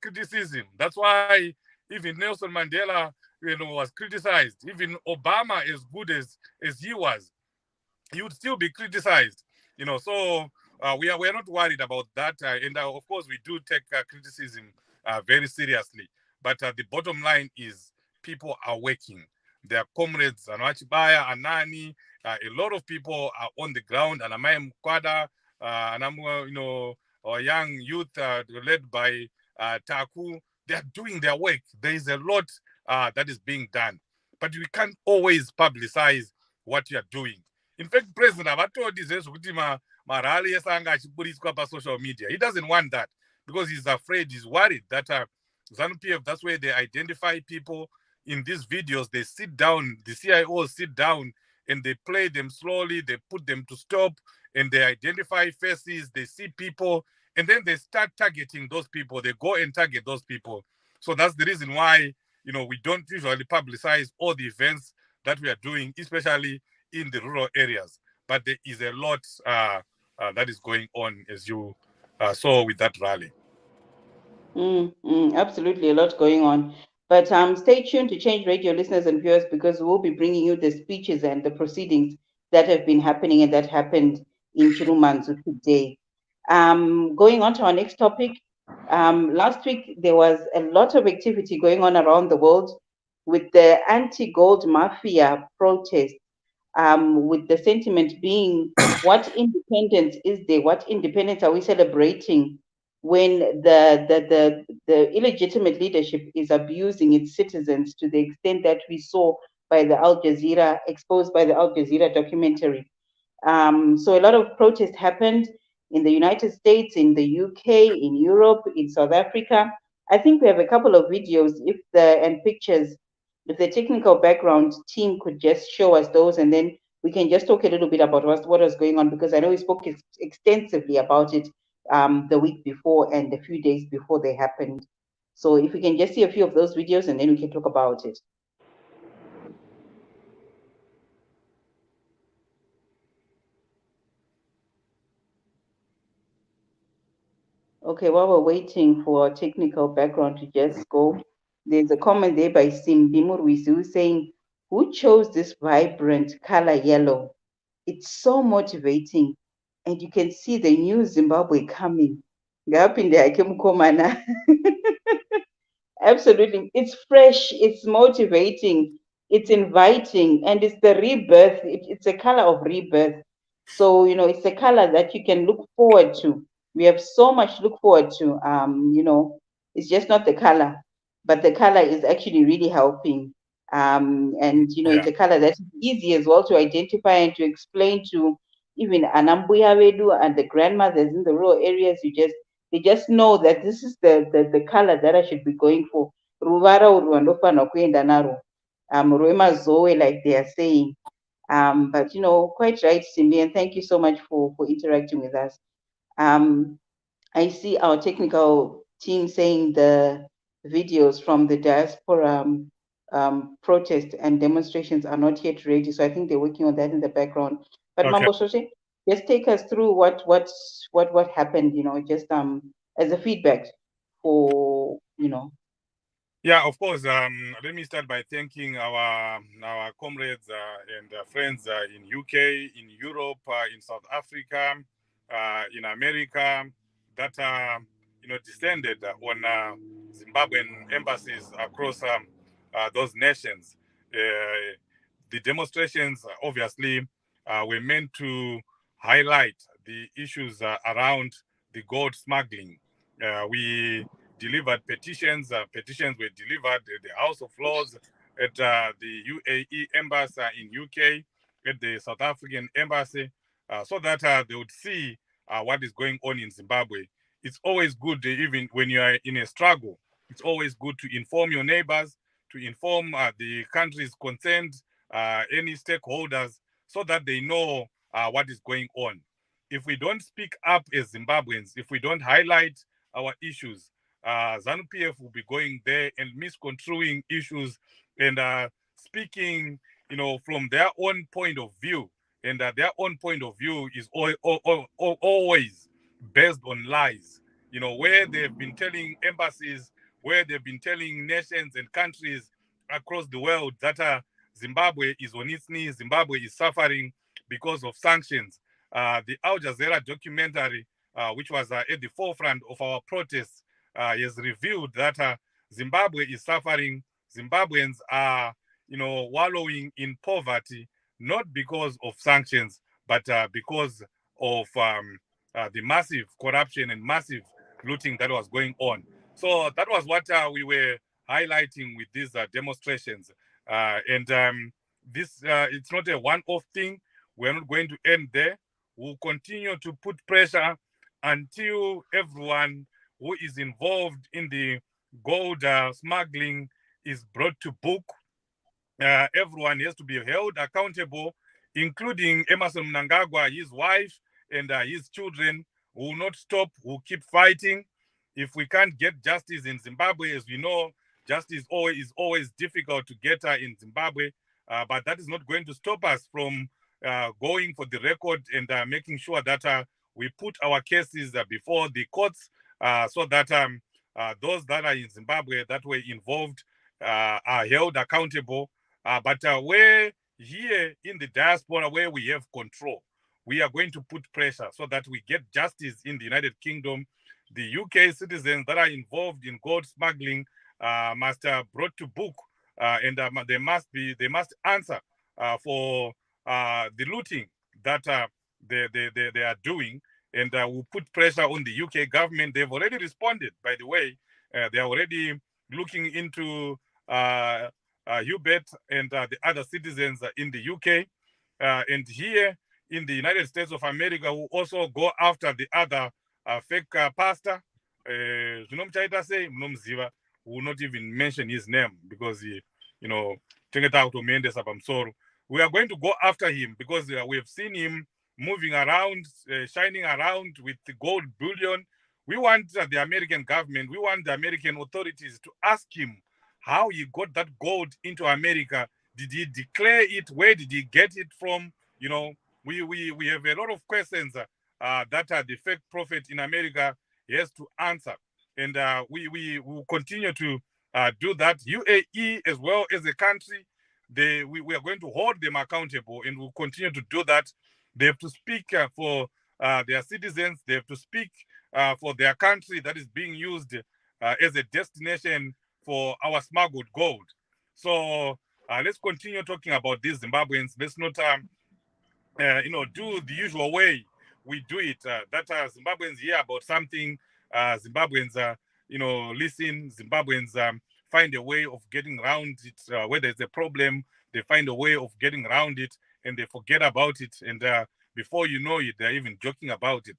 criticism. That's why even Nelson Mandela, was criticized. Even Obama, as good as he was, he would still be criticized. So we are not worried about that. And of course, we do take criticism very seriously. But the bottom line is people are working. Their comrades, Anwachibaya, Anani, a lot of people are on the ground. And Amaya Mkwada, and I'm, our young youth led by Taku, they are doing their work. There is a lot that is being done. But we can't always publicize what you are doing. In fact, President Abato says marali esanga achiburiswa pa social media. He doesn't want that because he's afraid, he's worried that ZANU-PF, that's where they identify people. In these videos, they sit down, the CIOs sit down and they play them slowly, they put them to stop, and they identify faces, they see people, and then they start targeting those people. They go and target those people. So that's the reason why, we don't usually publicize all the events that we are doing, especially in the rural areas. But there is a lot that is going on, as you saw with that rally. Absolutely, a lot going on. But stay tuned to Change Radio listeners and viewers because we'll be bringing you the speeches and the proceedings that have been happening and that happened in Chirumanzu today. Going on to our next topic, last week there was a lot of activity going on around the world with the anti-gold mafia protest, with the sentiment being, what independence is there? What independence are we celebrating when the illegitimate leadership is abusing its citizens to the extent that we saw by the Al Jazeera, exposed by the Al Jazeera documentary? So a lot of protests happened in the United States, in the UK, in Europe, in South Africa. I think we have a couple of videos, if the and pictures, if the technical background team could just show us those, and then we can just talk a little bit about what was going on, because I know we spoke extensively about it the week before and a few days before they happened. So if we can just see a few of those videos, and then we can talk about it. Okay, while we're waiting for our technical background to just go, there's a comment there by Simbi Murwizu saying, who chose this vibrant color yellow? It's so motivating, and you can see the new Zimbabwe coming. Ngapinde ake mukomana. Absolutely. It's fresh, it's motivating, it's inviting, and it's the rebirth. It's a color of rebirth. So, it's a color that you can look forward to. We have so much to look forward to. It's just not the color, but the color is actually really helping. And, Yeah. it's a color that's easy as well to identify and to explain to even Anambuya Vedu and the grandmothers in the rural areas. They just know that this is the color that I should be going for. Ruvara urwu rwandofanirwa kuenda narwo. Rwemazoe, like they are saying. But quite right, Simbi, and thank you so much for interacting with us. I see our technical team saying the videos from the diaspora protest and demonstrations are not yet ready, so I think they're working on that in the background. But Okay. Mambo Soshe, just take us through what happened, just as a feedback for. Yeah, of course. Let me start by thanking our comrades and friends in UK, in Europe, in South Africa, in America, that descended on Zimbabwean embassies across those nations. The demonstrations, obviously, were meant to highlight the issues around the gold smuggling. We delivered petitions. Petitions were delivered at the House of Lords, at the UAE embassy in UK, at the South African embassy, so that they would see what is going on in Zimbabwe. It's always good, even when you are in a struggle, it's always good to inform your neighbors, to inform the countries concerned, any stakeholders, so that they know what is going on. If we don't speak up as Zimbabweans, if we don't highlight our issues, ZANU-PF will be going there and misconstruing issues and speaking, from their own point of view. And their own point of view is always based on lies. Where they've been telling embassies, where they've been telling nations and countries across the world that Zimbabwe is on its knees, Zimbabwe is suffering because of sanctions. The Al Jazeera documentary, which was at the forefront of our protests, has revealed that Zimbabwe is suffering. Zimbabweans are, wallowing in poverty, not because of sanctions, but because of the massive corruption and massive looting that was going on. So that was what we were highlighting with these demonstrations. And this, it's not a one-off thing. We're not going to end there. We'll continue to put pressure until everyone who is involved in the gold smuggling is brought to book. Everyone has to be held accountable, including Emerson Mnangagwa, his wife, and his children, who will not stop, who will keep fighting. If we can't get justice in Zimbabwe, as we know, justice is always difficult to get in Zimbabwe, but that is not going to stop us from going for the record and making sure that we put our cases before the courts, so that those that are in Zimbabwe that were involved are held accountable. But where here in the diaspora, where we have control, we are going to put pressure so that we get justice in the United Kingdom. The UK citizens that are involved in gold smuggling must brought to book, and they must answer for the looting that they are doing, and we'll put pressure on the UK government. They've already responded, by the way. They are already looking into Hubert and the other citizens in the UK, and here in the United States of America, will also go after the other fake pastor. Will not even mention his name because he, we are going to go after him because we have seen him moving around, shining around with the gold bullion. We want the American government, we want the American authorities to ask him how he got that gold into America. Did he declare it? Where did he get it from? We have a lot of questions that the fake prophet in America has to answer. And we will continue to do that. UAE, as well as a country, we are going to hold them accountable, and we'll continue to do that. They have to speak for their citizens. They have to speak for their country that is being used as a destination for our smuggled gold. So let's continue talking about these Zimbabweans. Let's not, do the usual way we do it. That Zimbabweans hear about something, Zimbabweans, listen. Zimbabweans find a way of getting around it. Where there's a problem, they find a way of getting around it, and they forget about it. And before you know it, they're even joking about it.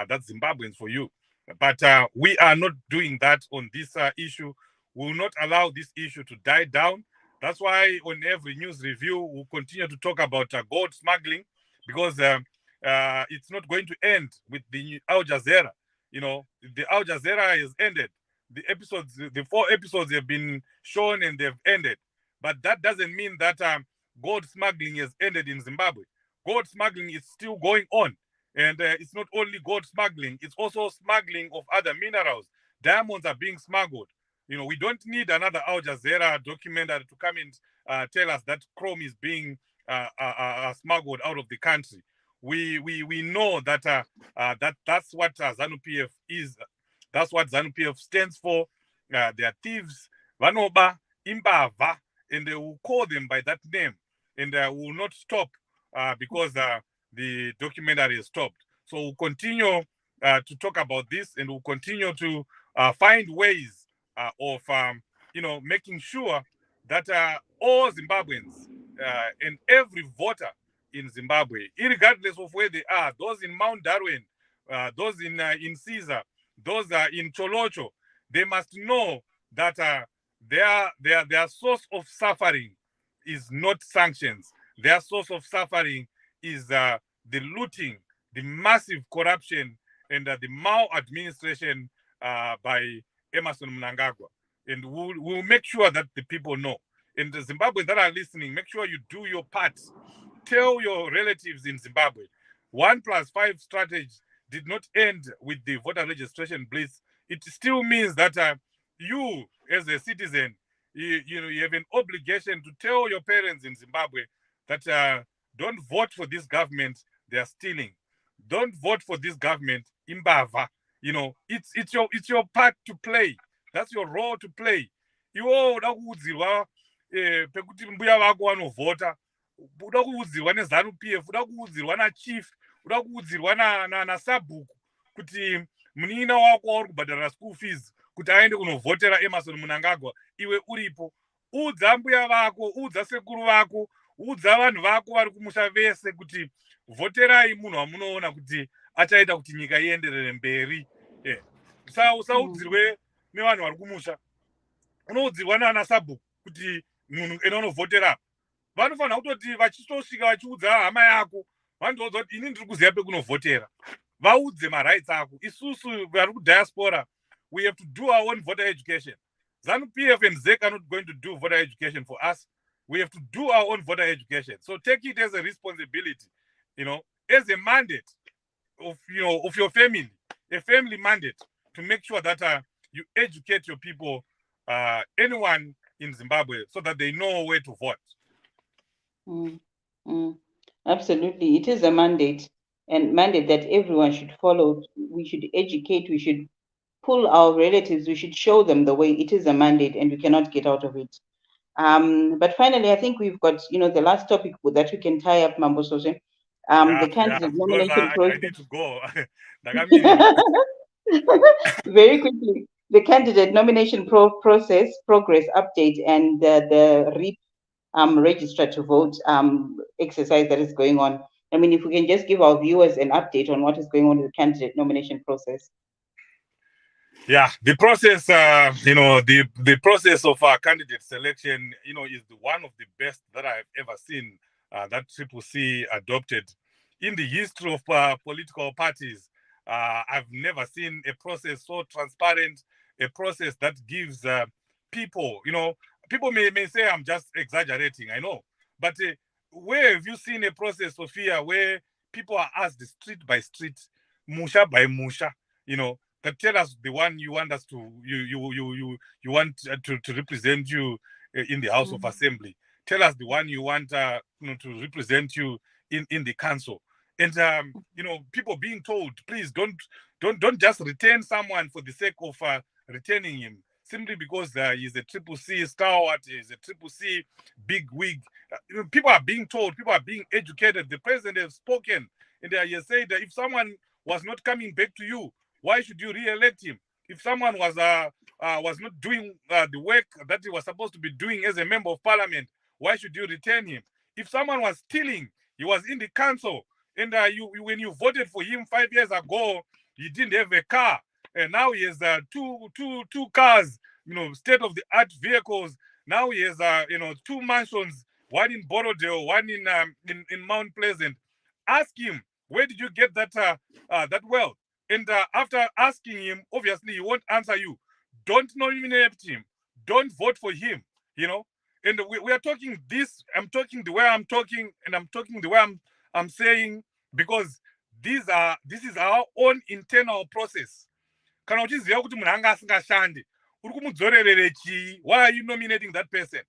That's Zimbabweans for you. But we are not doing that on this issue. We will not allow this issue to die down. That's why on every news review, we'll continue to talk about gold smuggling, because it's not going to end with the Al Jazeera. The Al Jazeera has ended. The 4 episodes have been shown and they've ended. But that doesn't mean that gold smuggling has ended in Zimbabwe. Gold smuggling is still going on. And it's not only gold smuggling, it's also smuggling of other minerals. Diamonds are being smuggled. We don't need another Al Jazeera documentary to come and tell us that chrome is being smuggled out of the country. We know that that's what ZANU-PF is. That's what ZANU-PF stands for. They are thieves, vanoba, imbava, and they will call them by that name, and will not stop because the documentary is stopped. So we'll continue to talk about this, and we'll continue to find ways of making sure that all Zimbabweans and every voter in Zimbabwe, regardless of where they are, those in Mount Darwin, those in Caesar, those in Cholocho, they must know that their source of suffering is not sanctions. Their source of suffering is the looting, the massive corruption, and the maladministration by Emerson Mnangagwa. And we'll make sure that the people know. And the Zimbabweans that are listening, make sure you do your part. Tell your relatives in Zimbabwe. 1+5 strategy did not end with the voter registration blitz. It still means that you, as a citizen, you have an obligation to tell your parents in Zimbabwe that don't vote for this government. They are stealing. Don't vote for this government. Imbava. It's your part to play. That's your role to play. Iwo uda kuudzirwa pekuti mbuya vako vanovhota, uda kuudzirwa neZANU-PF, uda kuudzirwa nachief, uda kuudzirwa nasabhuku kuti munina wako wauri kubhadharira school fees kuti aende kunovhotera Emerson Mnangagwa, iwe uripo. Udza mbuya vako, udza sekuru vako, udza vanhu vako vari kumusha vese kuti vhoterai munhu wamunoona kuti achaita kuti nyika ienderere mberi. Usaudzirwe nevanhu vari kumusha. Unoudzirwa nana sabhuku kuti munhu enonovhotera. Vanofanira kutoti vachitosvika vachiudza hama yako, vandoudza kuti ini ndiri kuziva pekunovhotera. Vaudze marights ako. Isusu vari kudiaspora, we have to do our own voter education. ZANU-PF and ZEC are not going to do voter education for us. We have to do our own voter education. So take it as a responsibility, as a mandate of your family, a family mandate, to make sure that you educate your people, anyone in Zimbabwe, so that they know where to vote. Absolutely. It is a mandate, and mandate that everyone should follow. We should educate, we should pull our relatives, we should show them the way. It is a mandate and we cannot get out of it. But finally, I think we've got, the last topic that we can tie up, Mambo Sose. The candidate nomination process. I need to go. Very quickly, the candidate nomination process progress update and the REAP register to vote exercise that is going on. I mean, if we can just give our viewers an update on what is going on with the candidate nomination process. Yeah, the process, the process of candidate selection, is one of the best that I've ever seen that CCC adopted. In the history of political parties, I've never seen a process so transparent, a process that gives people, people may say I'm just exaggerating, I know, but where have you seen a process, Sophia, where people are asked street by street, musha by musha, that tell us the one you want us to you want to represent you in the House of Assembly. Tell us the one you want to represent you in the council. And people being told, please don't just retain someone for the sake of retaining him simply because he's a CCC stalwart, he's a CCC big wig. People are being told, people are being educated. The president has spoken, and he has said that if someone was not coming back to you, why should you re-elect him? If someone was not doing the work that he was supposed to be doing as a member of parliament, why should you retain him? If someone was stealing, he was in the council, and when you voted for him 5 years ago, he didn't have a car, and now he has two cars, state of the art vehicles. Now he has 2 mansions, one in Borodale, one in Mount Pleasant. Ask him, where did you get that wealth? And after asking him, obviously he won't answer you. Don't nominate him. Don't vote for him. And we are talking this. I'm talking the way I'm talking, and I'm talking the way I'm saying, because this is our own internal process. Kana uchiziva kuti munhu anga asingashandi, uri kumudzorerere chii? Why are you nominating that person?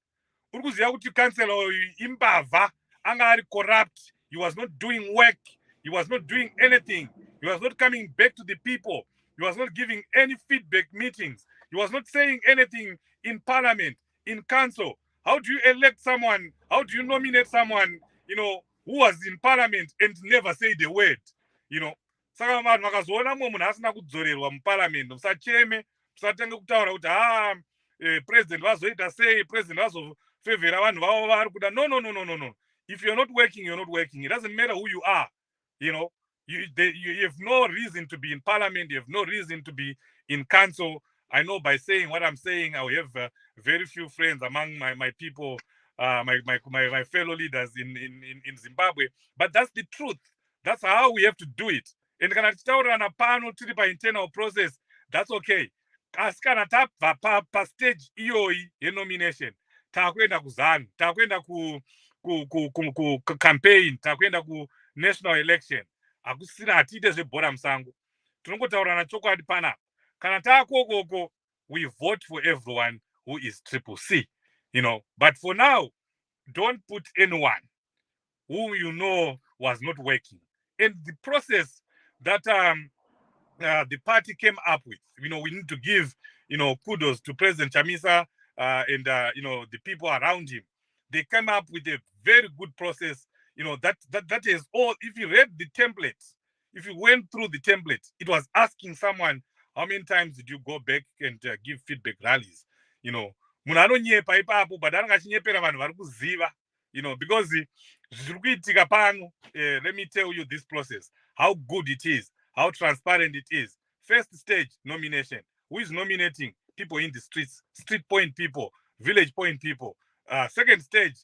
Uri kuziva kuti councillor uyu imbavha, anga ari corrupt. He was not doing work. He was not doing anything. He was not coming back to the people. He was not giving any feedback meetings. He was not saying anything in parliament, in council. How do you elect someone? How do you nominate someone, who was in parliament and never said a word? Saka vanhu vakazoona mumwe munhu asina kudzorerwa muparliament, musacheme, musatenge kutaura kuti president vazoita sei, president vazofevhera vanhu vavo vari kuda. No. If you're not working, you're not working. It doesn't matter who you are. You have no reason to be in parliament. You have no reason to be in council. I know by saying what I'm saying, I will have very few friends among my people, my fellow leaders in Zimbabwe. But that's the truth. That's how we have to do it. And kana tichitaurana pano tiri pa internal process, that's okay. Asi kana tabva pa stage iyoyi yenomination, takuenda kuzanu, takuenda ku campaign, takuenda ku national election, akusina hatiite zvebhora musango. Tinongotaurana chokwadi panapa. Kana taakokoko, we vote for everyone who is CCC, But for now, don't put anyone who was not working. And the process that the party came up with, we need to give, kudos to President Chamisa and, the people around him. They came up with a very good process, that is all. If you read the template, if you went through the template, it was asking someone, how many times did you go back and give feedback rallies? Munhu anonyepa ipapo, but anongachinyepera vanhu vari kuziva, because zviri kuitika pano. Let me tell you this process, how good it is, how transparent it is. First stage, nomination. Who is nominating? People in the streets, street point people, village point people. Second stage,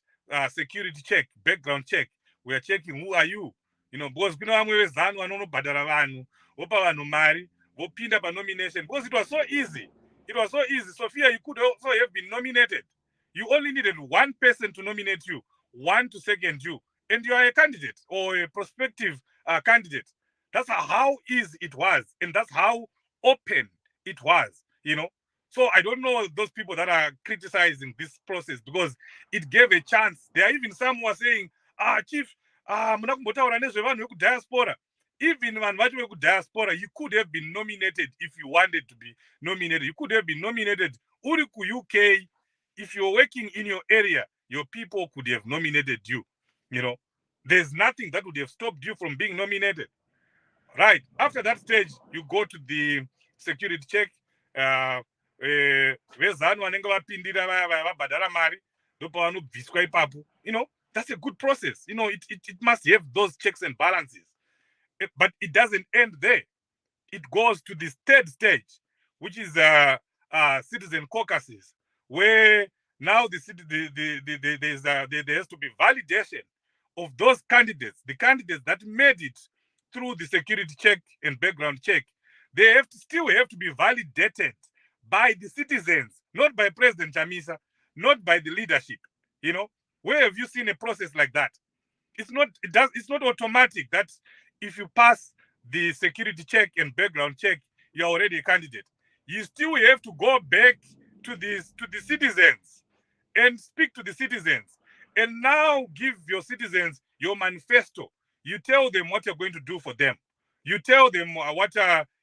security check, background check. We are checking, who are you? Because kuna vamwe vezanu vanonobhadhara vanhu, vopa vanhu mari, vopinda pa nomination. Because it was so easy. It was so easy. Sophia, you could also have been nominated. You only needed one person to nominate you, one to second you, and you are a candidate or a prospective candidate. That's how easy it was, and that's how open it was. So I don't know those people that are criticizing this process because it gave a chance. There are even some who are saying, Chief, muna kumbotaura nezvevanhu vekudiaspora. Even vanhu vacho vekudiaspora, you could have been nominated if you wanted to be nominated. You could have been nominated uri ku UK. If you're working in your area, your people could have nominated you. There's nothing that would have stopped you from being nominated. Right. After that stage, you go to the security check. Vezanu vanenge vapindira vabhadhara mari ndopavanobviswa ipapo. That's a good process. It must have those checks and balances. But it doesn't end there. It goes to this third stage, which is citizen caucuses, where now there has to be validation of those candidates, the candidates that made it through the security check and background check. They still have to be validated by the citizens, not by President Chamisa, not by the leadership. Where have you seen a process like that? It's not automatic that if you pass the security check and background check, you're already a candidate. You still have to go back to the citizens and speak to the citizens and now give your citizens your manifesto. You tell them what you're going to do for them. You tell them what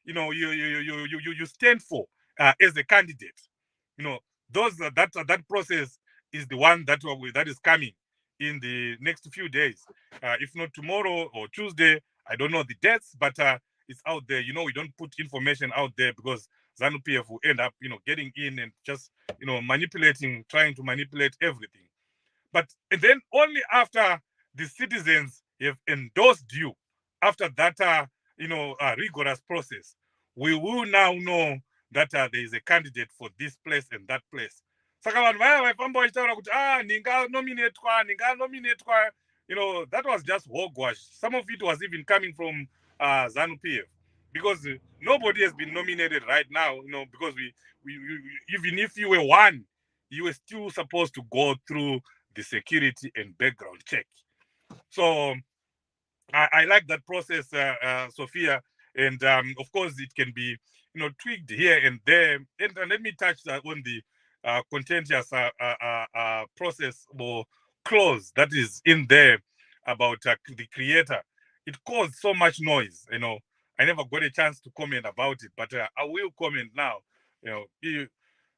you stand for as a candidate. That process is the one that is coming in the next few days. If not tomorrow or Tuesday, I don't know the dates, but it's out there. We don't put information out there because ZANU-PF will end up, getting in and just, trying to manipulate everything. And then only after the citizens have endorsed you, after that, rigorous process, we will now know that there is a candidate for this place and that place. Saka vanhu vaya vaifamba vachitaura kuti ndinganominatwa, that was just hogwash. Some of it was even coming from ZANU-PF because nobody has been nominated right now, because we even if you were one, you were still supposed to go through the security and background check. So I like that process, Sophia, and of course it can be tweaked here and there. And let me touch on the contentious process or clause that is in there about the creator. It caused so much noise. I never got a chance to comment about it, but I will comment now.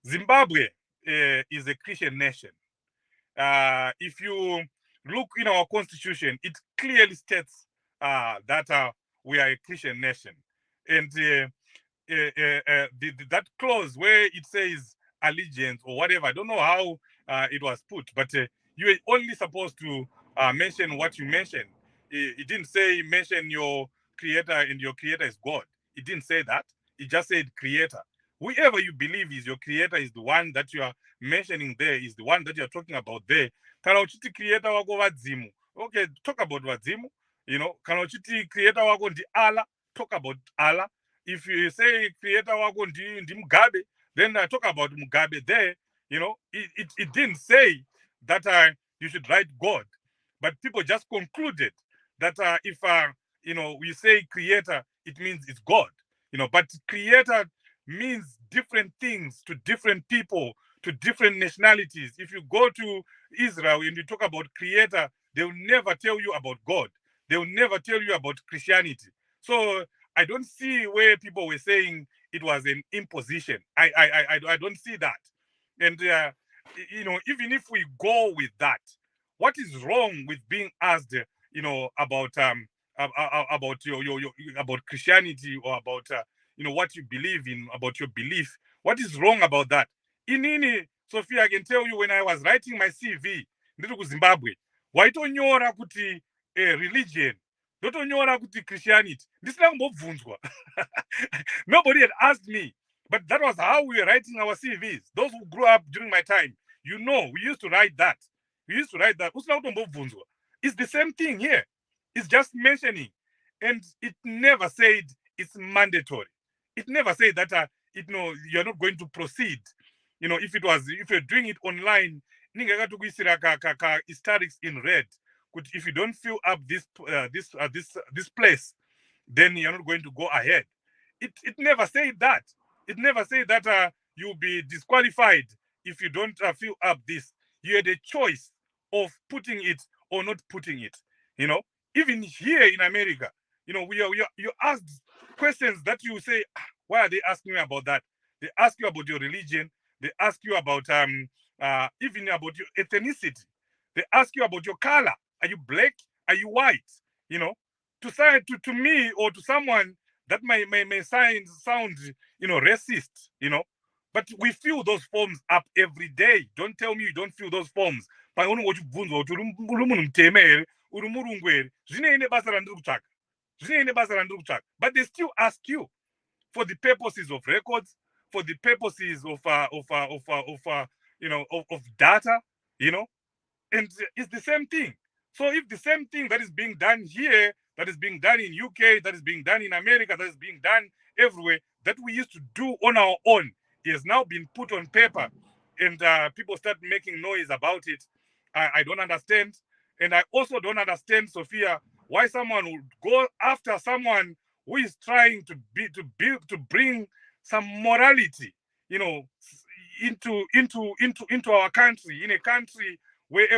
Zimbabwe is a Christian nation. If you look in our constitution, it clearly states that we are a Christian nation. And that clause where it says allegiance or whatever, I don't know how it was put, but you were only supposed to mention what you mentioned. It didn't say mention your creator and your creator is God. It didn't say that. It just said creator. Whoever you believe is your creator is the one that you are mentioning there, is the one that you're talking about there. Kana uchiti creator wako vadzimu, okay, talk about vadzimu. Kana uchiti creator wako ndi Allah, talk about Allah. If you say creator wako ndi Mugabe, then talk about Mugabe there. It didn't say that you should write God, but people just concluded that if we say creator, it means it's God. But creator means different things to different people, to different nationalities. If you go to Israel and you talk about creator, they will never tell you about God. They will never tell you about Christianity. So I don't see where people were saying it was an imposition. I don't see that. And even if we go with that, what is wrong with being asked, about about Christianity or about what you believe in, about your belief? What is wrong about that? Inini, Sophia, I can tell you when I was writing my CV, ndiri kuZimbabwe, waitonyora kuti religion, ndotonyora kuti Christianity. Ndisina kumbobvunzwa. Nobody had asked me, but that was how we were writing our CVs. Those who grew up during my time, we used to write that. Usina kutombobvunzwa. It's the same thing here. It's just mentioning, and it never said it's mandatory. It never said that you're not going to proceed. If you're doing it online, hysterics in red. If you don't fill up this place, then you're not going to go ahead. It never said that. It never said that you'll be disqualified if you don't fill up this. You had a choice of putting it or not putting it. You know, even here in America, you know, you asked questions that you say, why are they asking me about that? They ask you about your religion. They ask you about even about your ethnicity. They ask you about your color. Are you black? Are you white? You know, to me or to someone that may sound, you know, racist, you know, but we fill those forms up every day. Don't tell me you don't fill those forms. But they still ask you for the purposes of records, for the purposes of you know, of data, you know, and it's the same thing. So if the same thing that is being done here, that is being done in UK, that is being done in America, that is being done everywhere, that we used to do on our own, has now been put on paper, and people start making noise about it, I don't understand. And I also don't understand, Sophia, why someone would go after someone who is trying to bring some morality, you know, into our country, in a country where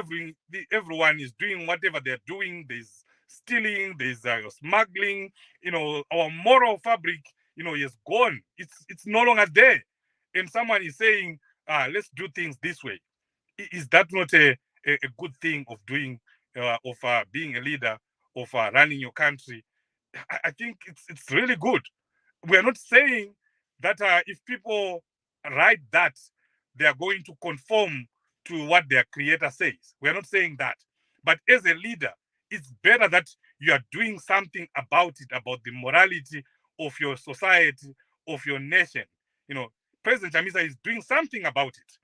everyone is doing whatever they're doing. There's stealing, there's smuggling. You know, our moral fabric, you know, is gone. It's no longer there. And someone is saying, let's do things this way. Is that not a good thing of doing, of being a leader, of running your country? I think it's really good. We are not saying that if people write that, they are going to conform to what their creator says. We are not saying that. But as a leader, it's better that you are doing something about it, about the morality of your society, of your nation. You know, President Chamisa is doing something about it.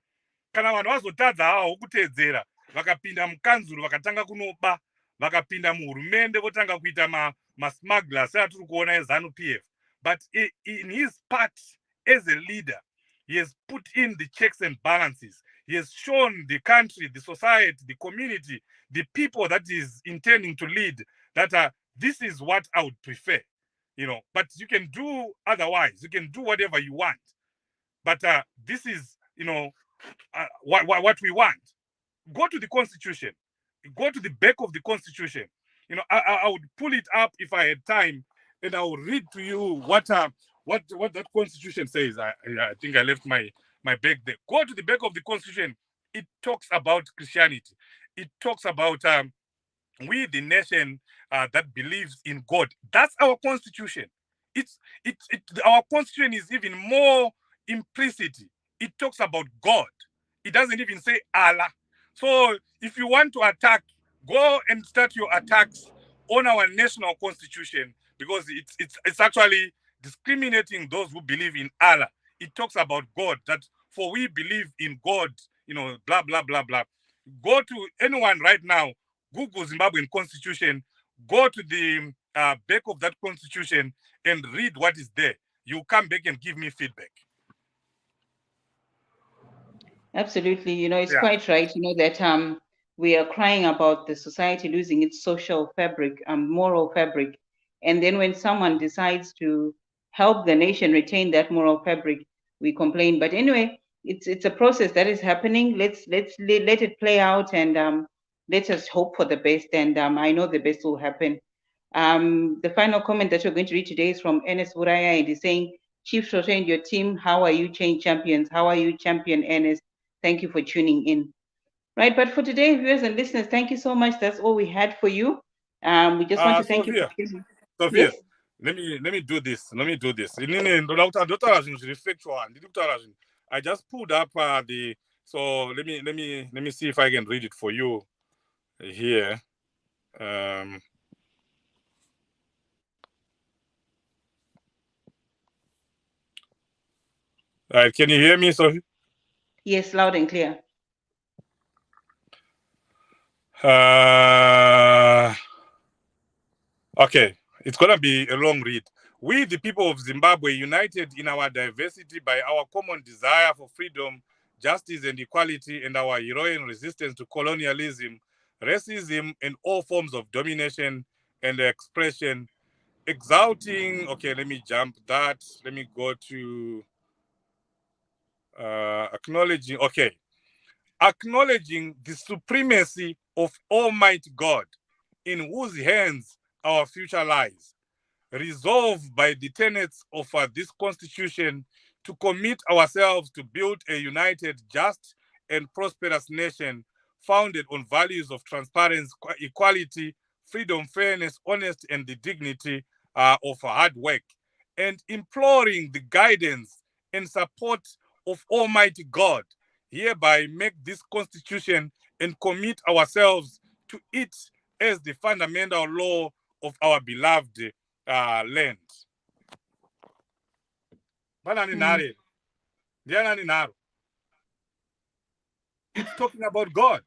Kana vanhu vazotadza hawo kuteedzera, vakapinda mukanzuro vakatanga kunoba, vakapinda muhurumende votanga kuita masmugglers atiri kuona eZANU-PF. But in his part as a leader, he has put in the checks and balances. He has shown the country, the society, the community, the people that is intending to lead that this is what I would prefer, you know. But you can do otherwise. You can do whatever you want. But this is, you know, what we want. Go to the Constitution. Go to the back of the Constitution. You know, I would pull it up if I had time, and I will read to you what that Constitution says. I think I left my bag there. Go to the back of the Constitution. It talks about Christianity. It talks about we, the nation that believes in God. That's our Constitution. Our Constitution is even more implicit. It talks about God. It doesn't even say Allah. So if you want to attack, go and start your attacks on our national Constitution, because it's actually discriminating those who believe in Allah. It talks about God, that for we believe in God, you know, blah, blah, blah, blah. Go to anyone right now, Google Zimbabwean Constitution, go to the back of that Constitution and read what is there. You come back and give me feedback. Absolutely. You know, it's quite right. You know, that we are crying about the society losing its social fabric, moral fabric. And then when someone decides to help the nation retain that moral fabric, we complain. But anyway, it's a process that is happening. Let it play out, and let us hope for the best. And I know the best will happen. The final comment that we're going to read today is from Ernest Buraya, and he's saying, Chief Shosha and your team, how are you, Change Champions? How are you, Champion Ernest? Thank you for tuning in. Right, but for today, viewers and listeners, thank you so much. That's all we had for you. We just want to thank you. Sophia, yes? let me do this. I just pulled up so let me see if I can read it for you here. All right, can you hear me, Sophie? Yes, loud and clear. Okay, it's gonna be a long read. We, the people of Zimbabwe, united in our diversity by our common desire for freedom, justice, and equality, and our heroic resistance to colonialism, racism, and all forms of domination and expression, exalting. Okay, let me jump that. Let me go to acknowledging the supremacy of Almighty God, in whose hands our future lies. Resolved by the tenets of this Constitution to commit ourselves to build a united, just, and prosperous nation founded on values of transparency, equality, freedom, fairness, honesty, and the dignity of hard work, and imploring the guidance and support of Almighty God, hereby make this Constitution and commit ourselves to it as the fundamental law of our beloved land. It's talking about God.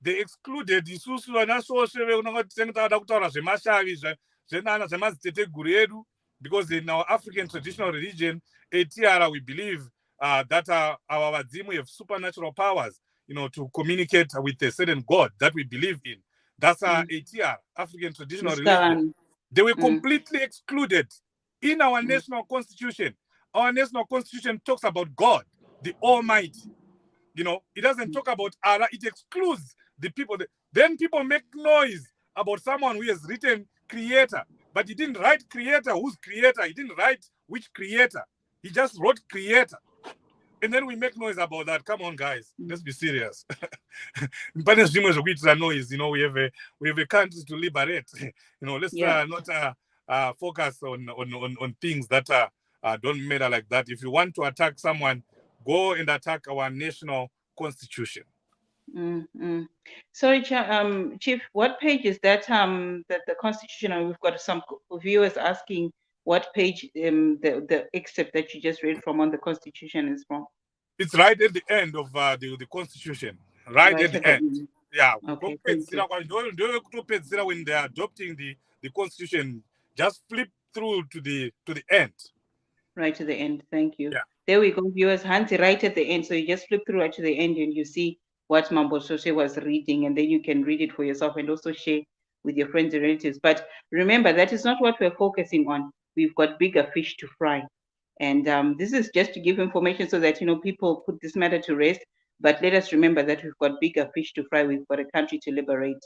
They excluded isusu vanasosve unongotengeta kutaura zvemashavi zvenana zvemadzitete guru edu, because in our African traditional religion, ATR, we believe that our vadzimu have supernatural powers, to communicate with a certain God that we believe in. That's ATR, African traditional religion. They were completely excluded in our national constitution. Our national constitution talks about God, the Almighty. It doesn't talk about Allah. It excludes the people. Then people make noise about someone who has written creator, but he didn't write creator. Who's creator? He didn't write which creator. He just wrote creator. And then we make noise about that. Come on, guys, let's be serious. Noise. We have a country to liberate. Let's not focus on things that don't matter like that. If you want to attack someone, go and attack our national constitution. Sorry, Chief, what page is that? That the Constitution, and we've got some viewers asking what page the excerpt that you just read from on the Constitution is from. It's right at the end of the Constitution. Right at the end. Yeah. Okay, when they are adopting the Constitution, just flip through to the end. Right to the end. Thank you. Yeah. There we go, viewers. Hansi, right at the end. So you just flip through right to the end and you see what Mambo Shoshe was reading, and then you can read it for yourself and also share with your friends and relatives. But remember, that is not what we're focusing on. We've got bigger fish to fry. And this is just to give information so that, people put this matter to rest. But let us remember that we've got bigger fish to fry. We've got a country to liberate.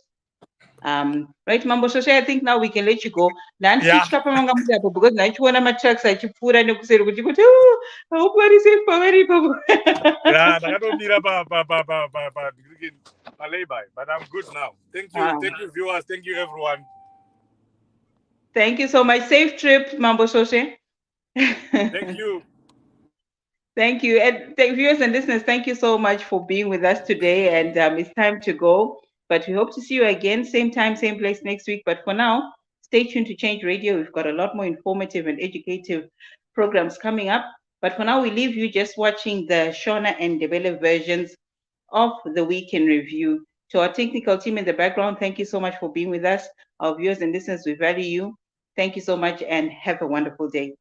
Right, Mambo Shoshe, I think now we can let you go. Because now you want my trucks, I keep food and I hope what is it for very people. Yeah, I don't need but I'm good now. Thank you. Thank you, viewers. Thank you, everyone. Thank you so much. Safe trip, Mambo Shoshe. Thank you. Thank you. And viewers and listeners, thank you so much for being with us today. And it's time to go. But we hope to see you again, same time, same place next week. But for now, stay tuned to Change Radio. We've got a lot more informative and educative programs coming up. But for now, we leave you just watching the Shona and Debele versions of the Week in Review. To our technical team in the background, thank you so much for being with us. Our viewers and listeners, we value you. Thank you so much and have a wonderful day.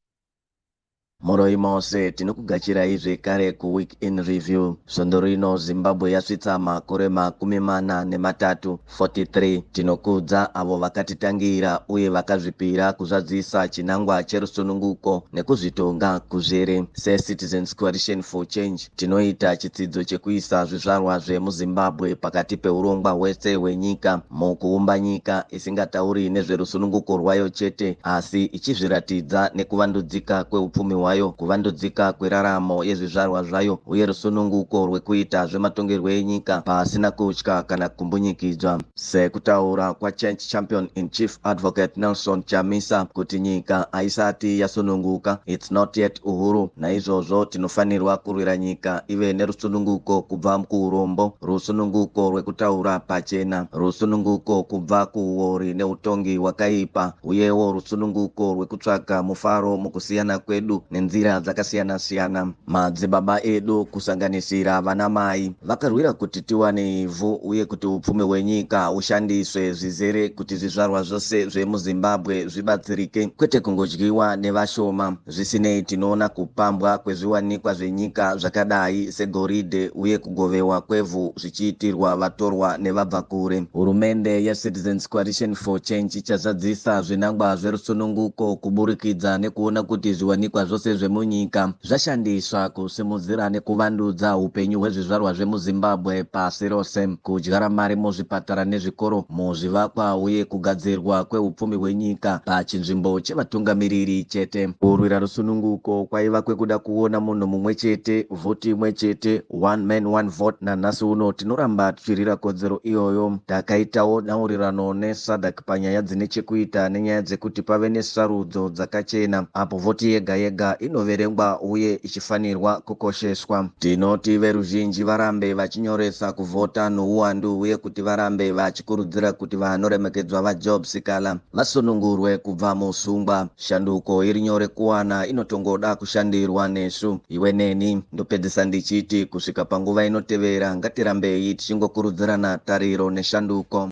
Moroi mose tinokugachirai zvekare kuweek in review. Svondo rino Zimbabwe yasvitsa makore 43 tinokudza avo vakatitangira uye vakazvipira kuzadzisa chinangwa cherusununguko nekuzvitonga kuzvere. seCitizens Coalition for Change tinoita chitsidzo chekuisa zvizvarwa zvemuZimbabwe pakati peurongwa hwese hwenyika mukuumba nyika isingatauri nezverusununguko rwayo chete, asi ichizviratidza nekuvandudzika kweupfumi hwayo, kuvandudzika kweraramo yezvizvarwa zvayo uye rusununguko rwekuita zvematongerwo enyika pasina kutya kana kumbunyikidzwa. Sekutaura kwaChange Champion in Chief Advocate Nelson Chamisa kuti nyika haisati yasununguka, it's not yet uhuru. Naizvozvo tinofanirwa kurwira nyika ive nerusununguko kubva kuurombo, rusununguko rwekutaura pachena, rusununguko kubva kuuori neutongi hwakaipa, uyewo rusununguko rwekutsvaga mufaro mukusiyana kwedu nenzira dzakasiyana siyana. Madzibaba edu kusanganisira vana mai vakarwira kuti tiwane ivhu uye kuti upfumi hwenyika ushandiswe zvizere kuti zvizvarwa zvose zvemuZimbabwe zvibatsirike, kwete kungodyiwa nevashoma. Zvisinei tinoona kupambwa kwezviwanikwa zvenyika zvakadai segoridhe uye kugovewa kwevhu zvichiitirwa vatorwa nevabva kure. Hurumende yeCitizens Coalition for Change ichazadzisa zvinangwa zverusununguko kuburikidza nekuona kuti zviwanikwa zvose zvose zvemunyika zvashandiswa kusimudzira nekuvandudza upenyu hwezvizvarwa zvemuzimbabwe pasi rose, kudyara mari muzvipatara nezvikoro, muzvivakwa uye kugadzirwa kweupfumi hwenyika pachinzvimbo chevatungamiriri chete. Kurwira rusununguko kwaiva kwekuda kuona munhu mumwe chete, vhoti imwe chete, one man one vote. Nanhasi uno tinoramba tichirira kodzero iyoyo. Takaitawo daurirano neSADC panyaya dzine chekuita nenyaya dzekuti pave nesarudzo dzakachena apo vhoti yega yega inoverengwa uye ichifanirwa kukosheswa. Tinoti veruzhinji varambe vachinyoresa kuvhota nouwandu uye kuti varambe vachikurudzira kuti vanoremekedzwa vaJob Sikhala vasunungurwe kubva musungwa. Shanduko iri nyore kuwana, inotongoda kushandirwa nesu. Iwe neni ndopedzisa ndichiti kusvika panguva inotevera ngatirambei tichingokurudzirana tariro neshanduko.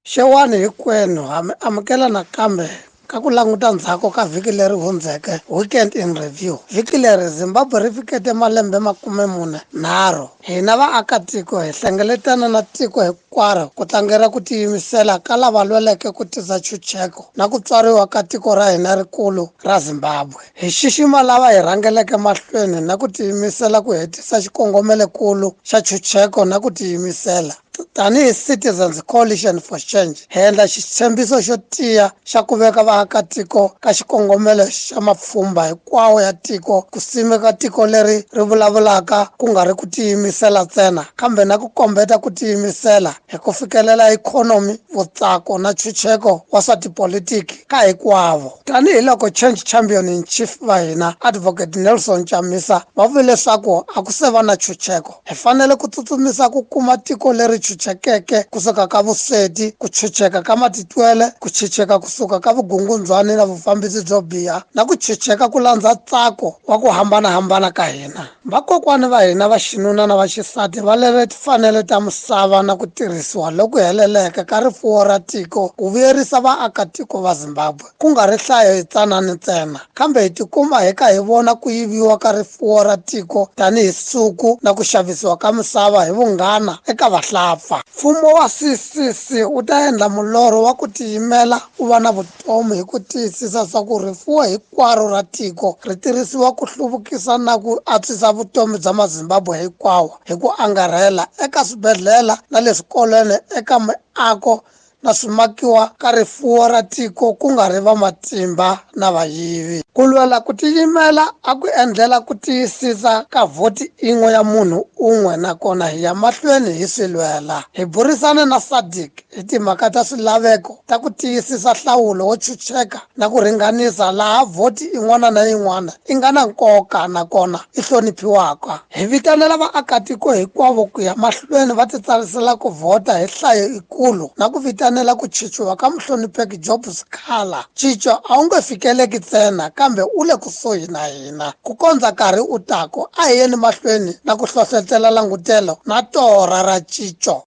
Xewani hinkwenu, amukela nakambe ka ku languta ndzhaku ka vhiki leri hundzeke, weekend in review. Vhiki leri Zimbabwe ri fikete malembe 43. Hina vaakatiko hi hlengeletana na tiko hinkwaro ku tlangela ku tiyimisela ka lava lweleke ku tisa nchucheko na ku tswariwa ka tiko ra hina rikulu ra Zimbabwe. Hi xixima lava hi rhangeleke mahlweni na ku tiyimisela ku hetisa xikongomelokulu xa nchucheko na ku tiyimisela. Tanihi Citizens Coalition for Change, hi endla xitshembiso xo tiya xa ku veka vaakatiko ka xikongomelo xa mapfhumba hinkwawo ya tiko, ku simeka tiko leri ri vulavulaka ku nga ri ku tiyimisela ntsena kambe na ku kombeta ku tiyimisela hi ku fikelela ikhonomi, vutsako na nchucheko wa swa tipolitiki ka hinkwavo. Tanihi loko Change Champion in Chief va hina Advocate Nelson Chamisa va vule leswaku a ku se va na nchucheko, hi fanele ku tsutsumisa ku kuma tiko leri chuchekeke kusuka ka vusweti, ku chucheka ka matitwele, ku chucheka kusuka ka vugungundzwana na vufambisi byo biha, na ku chucheka ku landza tsako wa ku hambanahambana ka hina. Vakokwani va hina va xinuna na vaxisati va leve timfanelo ta misava na ku tirhisiwa loku heleleke ka rifuwo ra tiko ku vuyerisa vaakatiko va Zimbabwe. Ku nga ri hlayo hi tsanani ntsena, kambe hi tikuma hi ka hi vona ku yiviwa ka rifuwo ra tiko tanihi suku na ku xavisiwa ka misava hi vunghana eka vahlampfa. Mfumo wa CCC wu ta endla mulorho wa ku tiyimela u va na vutomi hi ku tiyisisa swa ku rifuwo hinkwaro ra tiko ri tirhisiwa ku hluvukisa na ku antswisa vutomi bya maZimbabwe hinkwawo hi ku angarhela eka swibedhlela na le swikolweni, eka miako na swimakiwa ka rifuwo ra tiko ku nga ri va matimba na vayivi. Ku lwela ku tiyimela a ku endlela ku tiyisisa ka vhoti in'we ya munhu un'we, nakona hi ya mahlweni hi swi lwela. Hi burisane na SADC hi timhaka ta swilaveko ta ku tiyisisa nhlawulo wo chucheka na ku ringanisa laha vhoti in'wana na yin'wana yi nga na nkoka nakona i hloniphiwaka. Hi vitanela vaakatiko hinkwavo ku ya mahlweni va titsarisela ku vhota hi nhlayo ikulu na ku vitanela ku chichiwa ka muhlonipheki Job Sikhala. Chicho a wu nge fikeleki ntsena kambe u le kusuhi na hina. Ku kondza nkarhi u tako, a hi yeni mahlweni na ku hlohlotela langutelo na tora ra chicho.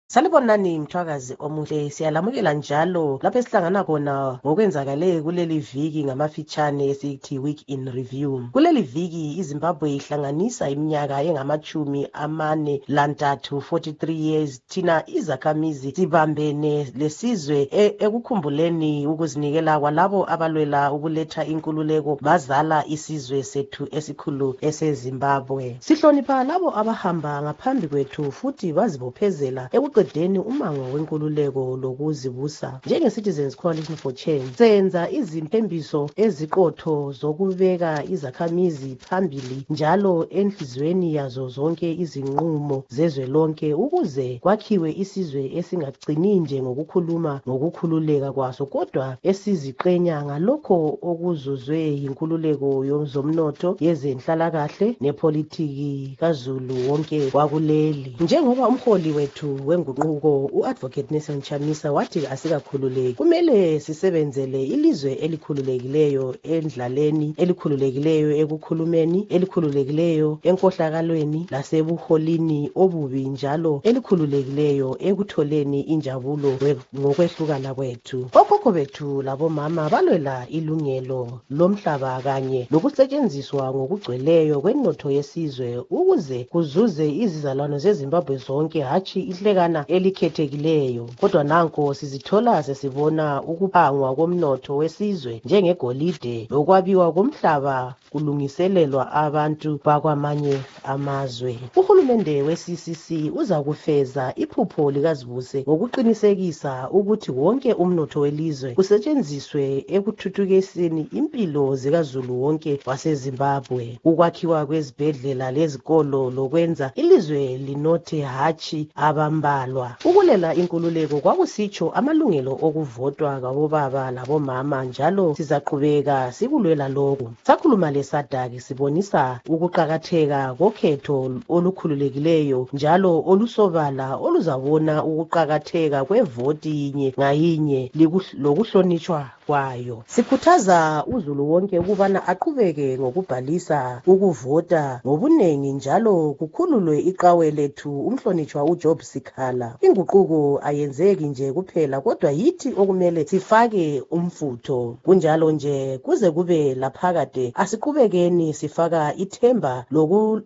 Salibonani mthwakazi omuhle, siyalamukela njalo lapho esihlangana khona ngokwenzakale kuleli viki ngamafitshane esithi week in review. Kuleli viki iZimbabwe ihlanganisa iminyaka engama-43 43 years. Thina izakhamizi sibambene lesizwe ekukhumbuleni ukuzinikela kwalabo abalwela ukuletha inkululeko bazala isizwe sethu esikhulu eseZimbabwe. Sihlonipha labo abahamba ngaphambi kwethu futhi bazibophezela ekuqedeni umango wenkululeko lokuzibusa. Njenge-Citizens Coalition for Change senza izimpembiso eziqotho zokubeka izakhamizi phambili njalo enhlizweni yazo zonke izinqumo zezwe lonke ukuze kwakhiwe isizwe esingagcini nje ngokukhuluma ngokukhululeka kwaso kodwa esiziqenya ngalokho okuzuzwe yinkululeko yezomnotho, yezenhlalakahle nepolitiki kazulu wonke wakuleli. Njengoba umholi wethu wenguquko u-Advocate Nelson Chamisa wathi asikakhululeki, kumele sisebenzele ilizwe elikhululekileyo endlaleni, elikhululekileyo ekukhulumeni, elikhululekileyo enkohlakalweni lasebuholini obubi, njalo elikhululekileyo ekutholeni injabulo ngokwehlukana kwethu. Okhokho bethu labomama balwela ilungelo lomhlaba kanye lokusetshenziswa ngokugcweleyo kwenotho yesizwe ukuze kuzuze izizalwane zeZimbabwe zonke, hatshi ihlekana inana elikhethekileyo, kodwa nanko sizithola sesibona ukuphangwa komnotho wesizwe njengegolide lokwabiwa komhlaba kulungiselelwa abantu bakwamanye amazwe. Uhulumende we-CCC uza kufeza iphupho likazibuse ngokuqinisekisa ukuthi wonke umnotho welizwe usetshenziswe ekuthuthukiseni impilo zikazulu wonke waseZimbabwe, ukwakhiwa kwezibhedlela lezikolo lokwenza ilizwe linothe hatshi abambalwa. Ukulela inkululeko kwakusitsho amalungelo okuvotwa kwabobaba labomama, njalo sizaqhubeka sikulwela lokhu. Sakhuluma leSADC sibonisa ukuqakatheka kokhetho olukhululekileyo njalo olusobala oluzabona ukuqakatheka kwevoti yinye ngayinye lokuhlonitshwa kwayo. Sikhuthaza uzulu wonke ukubana aqhubeke ngokubhalisa ukuvota ngobunengi njalo kukhululwe iqhawe lethu umhlonitshwa uJob Sikhala. Inguquko ayenzeki nje kuphela kodwa yithi okumele sifake umfutho. Kunjalo nje kuze kube laphakade asiqhubekeni sifaka ithemba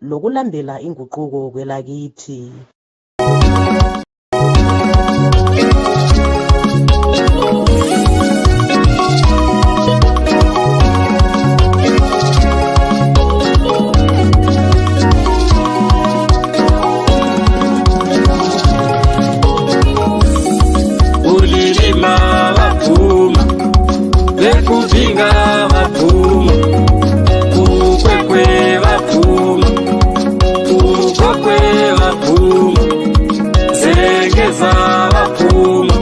lokulambela inguquko kwelakithi. Bekupinga vaphuma, ukwekwe vaphuma, ukokwe vaphuma, zegeza vaphuma,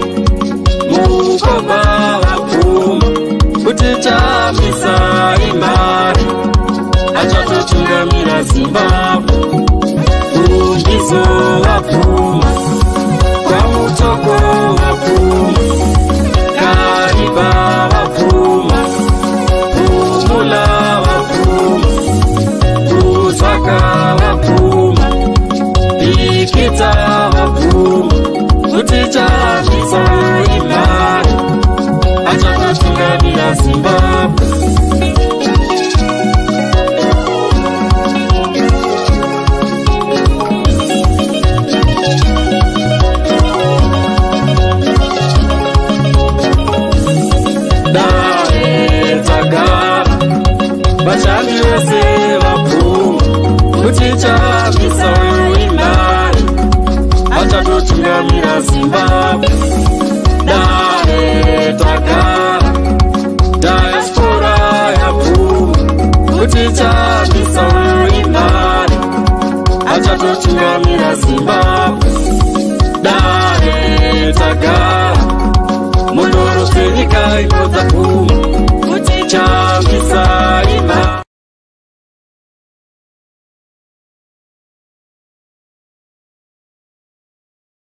mukoba vaphuma, kuti Chamisa imari, achatotungamira Zimbabwe, umbizo vaphuma, kwamutoko vaphuma, kariba vaphuma, umula vaphuma, uzaka vaphuma, ikita vaphuma, kuti Chamisa imari, achatotungamira Zimbabwe. Vashandi vese vaphuma, kuti Chamisa imari, achatotungamira Zimbabwe. Dare takara, diaspora yaphuma, kuti Chamisa imari, achatotungamira Zimbabwe. Dare takara, munoro senyika inodzaphuma,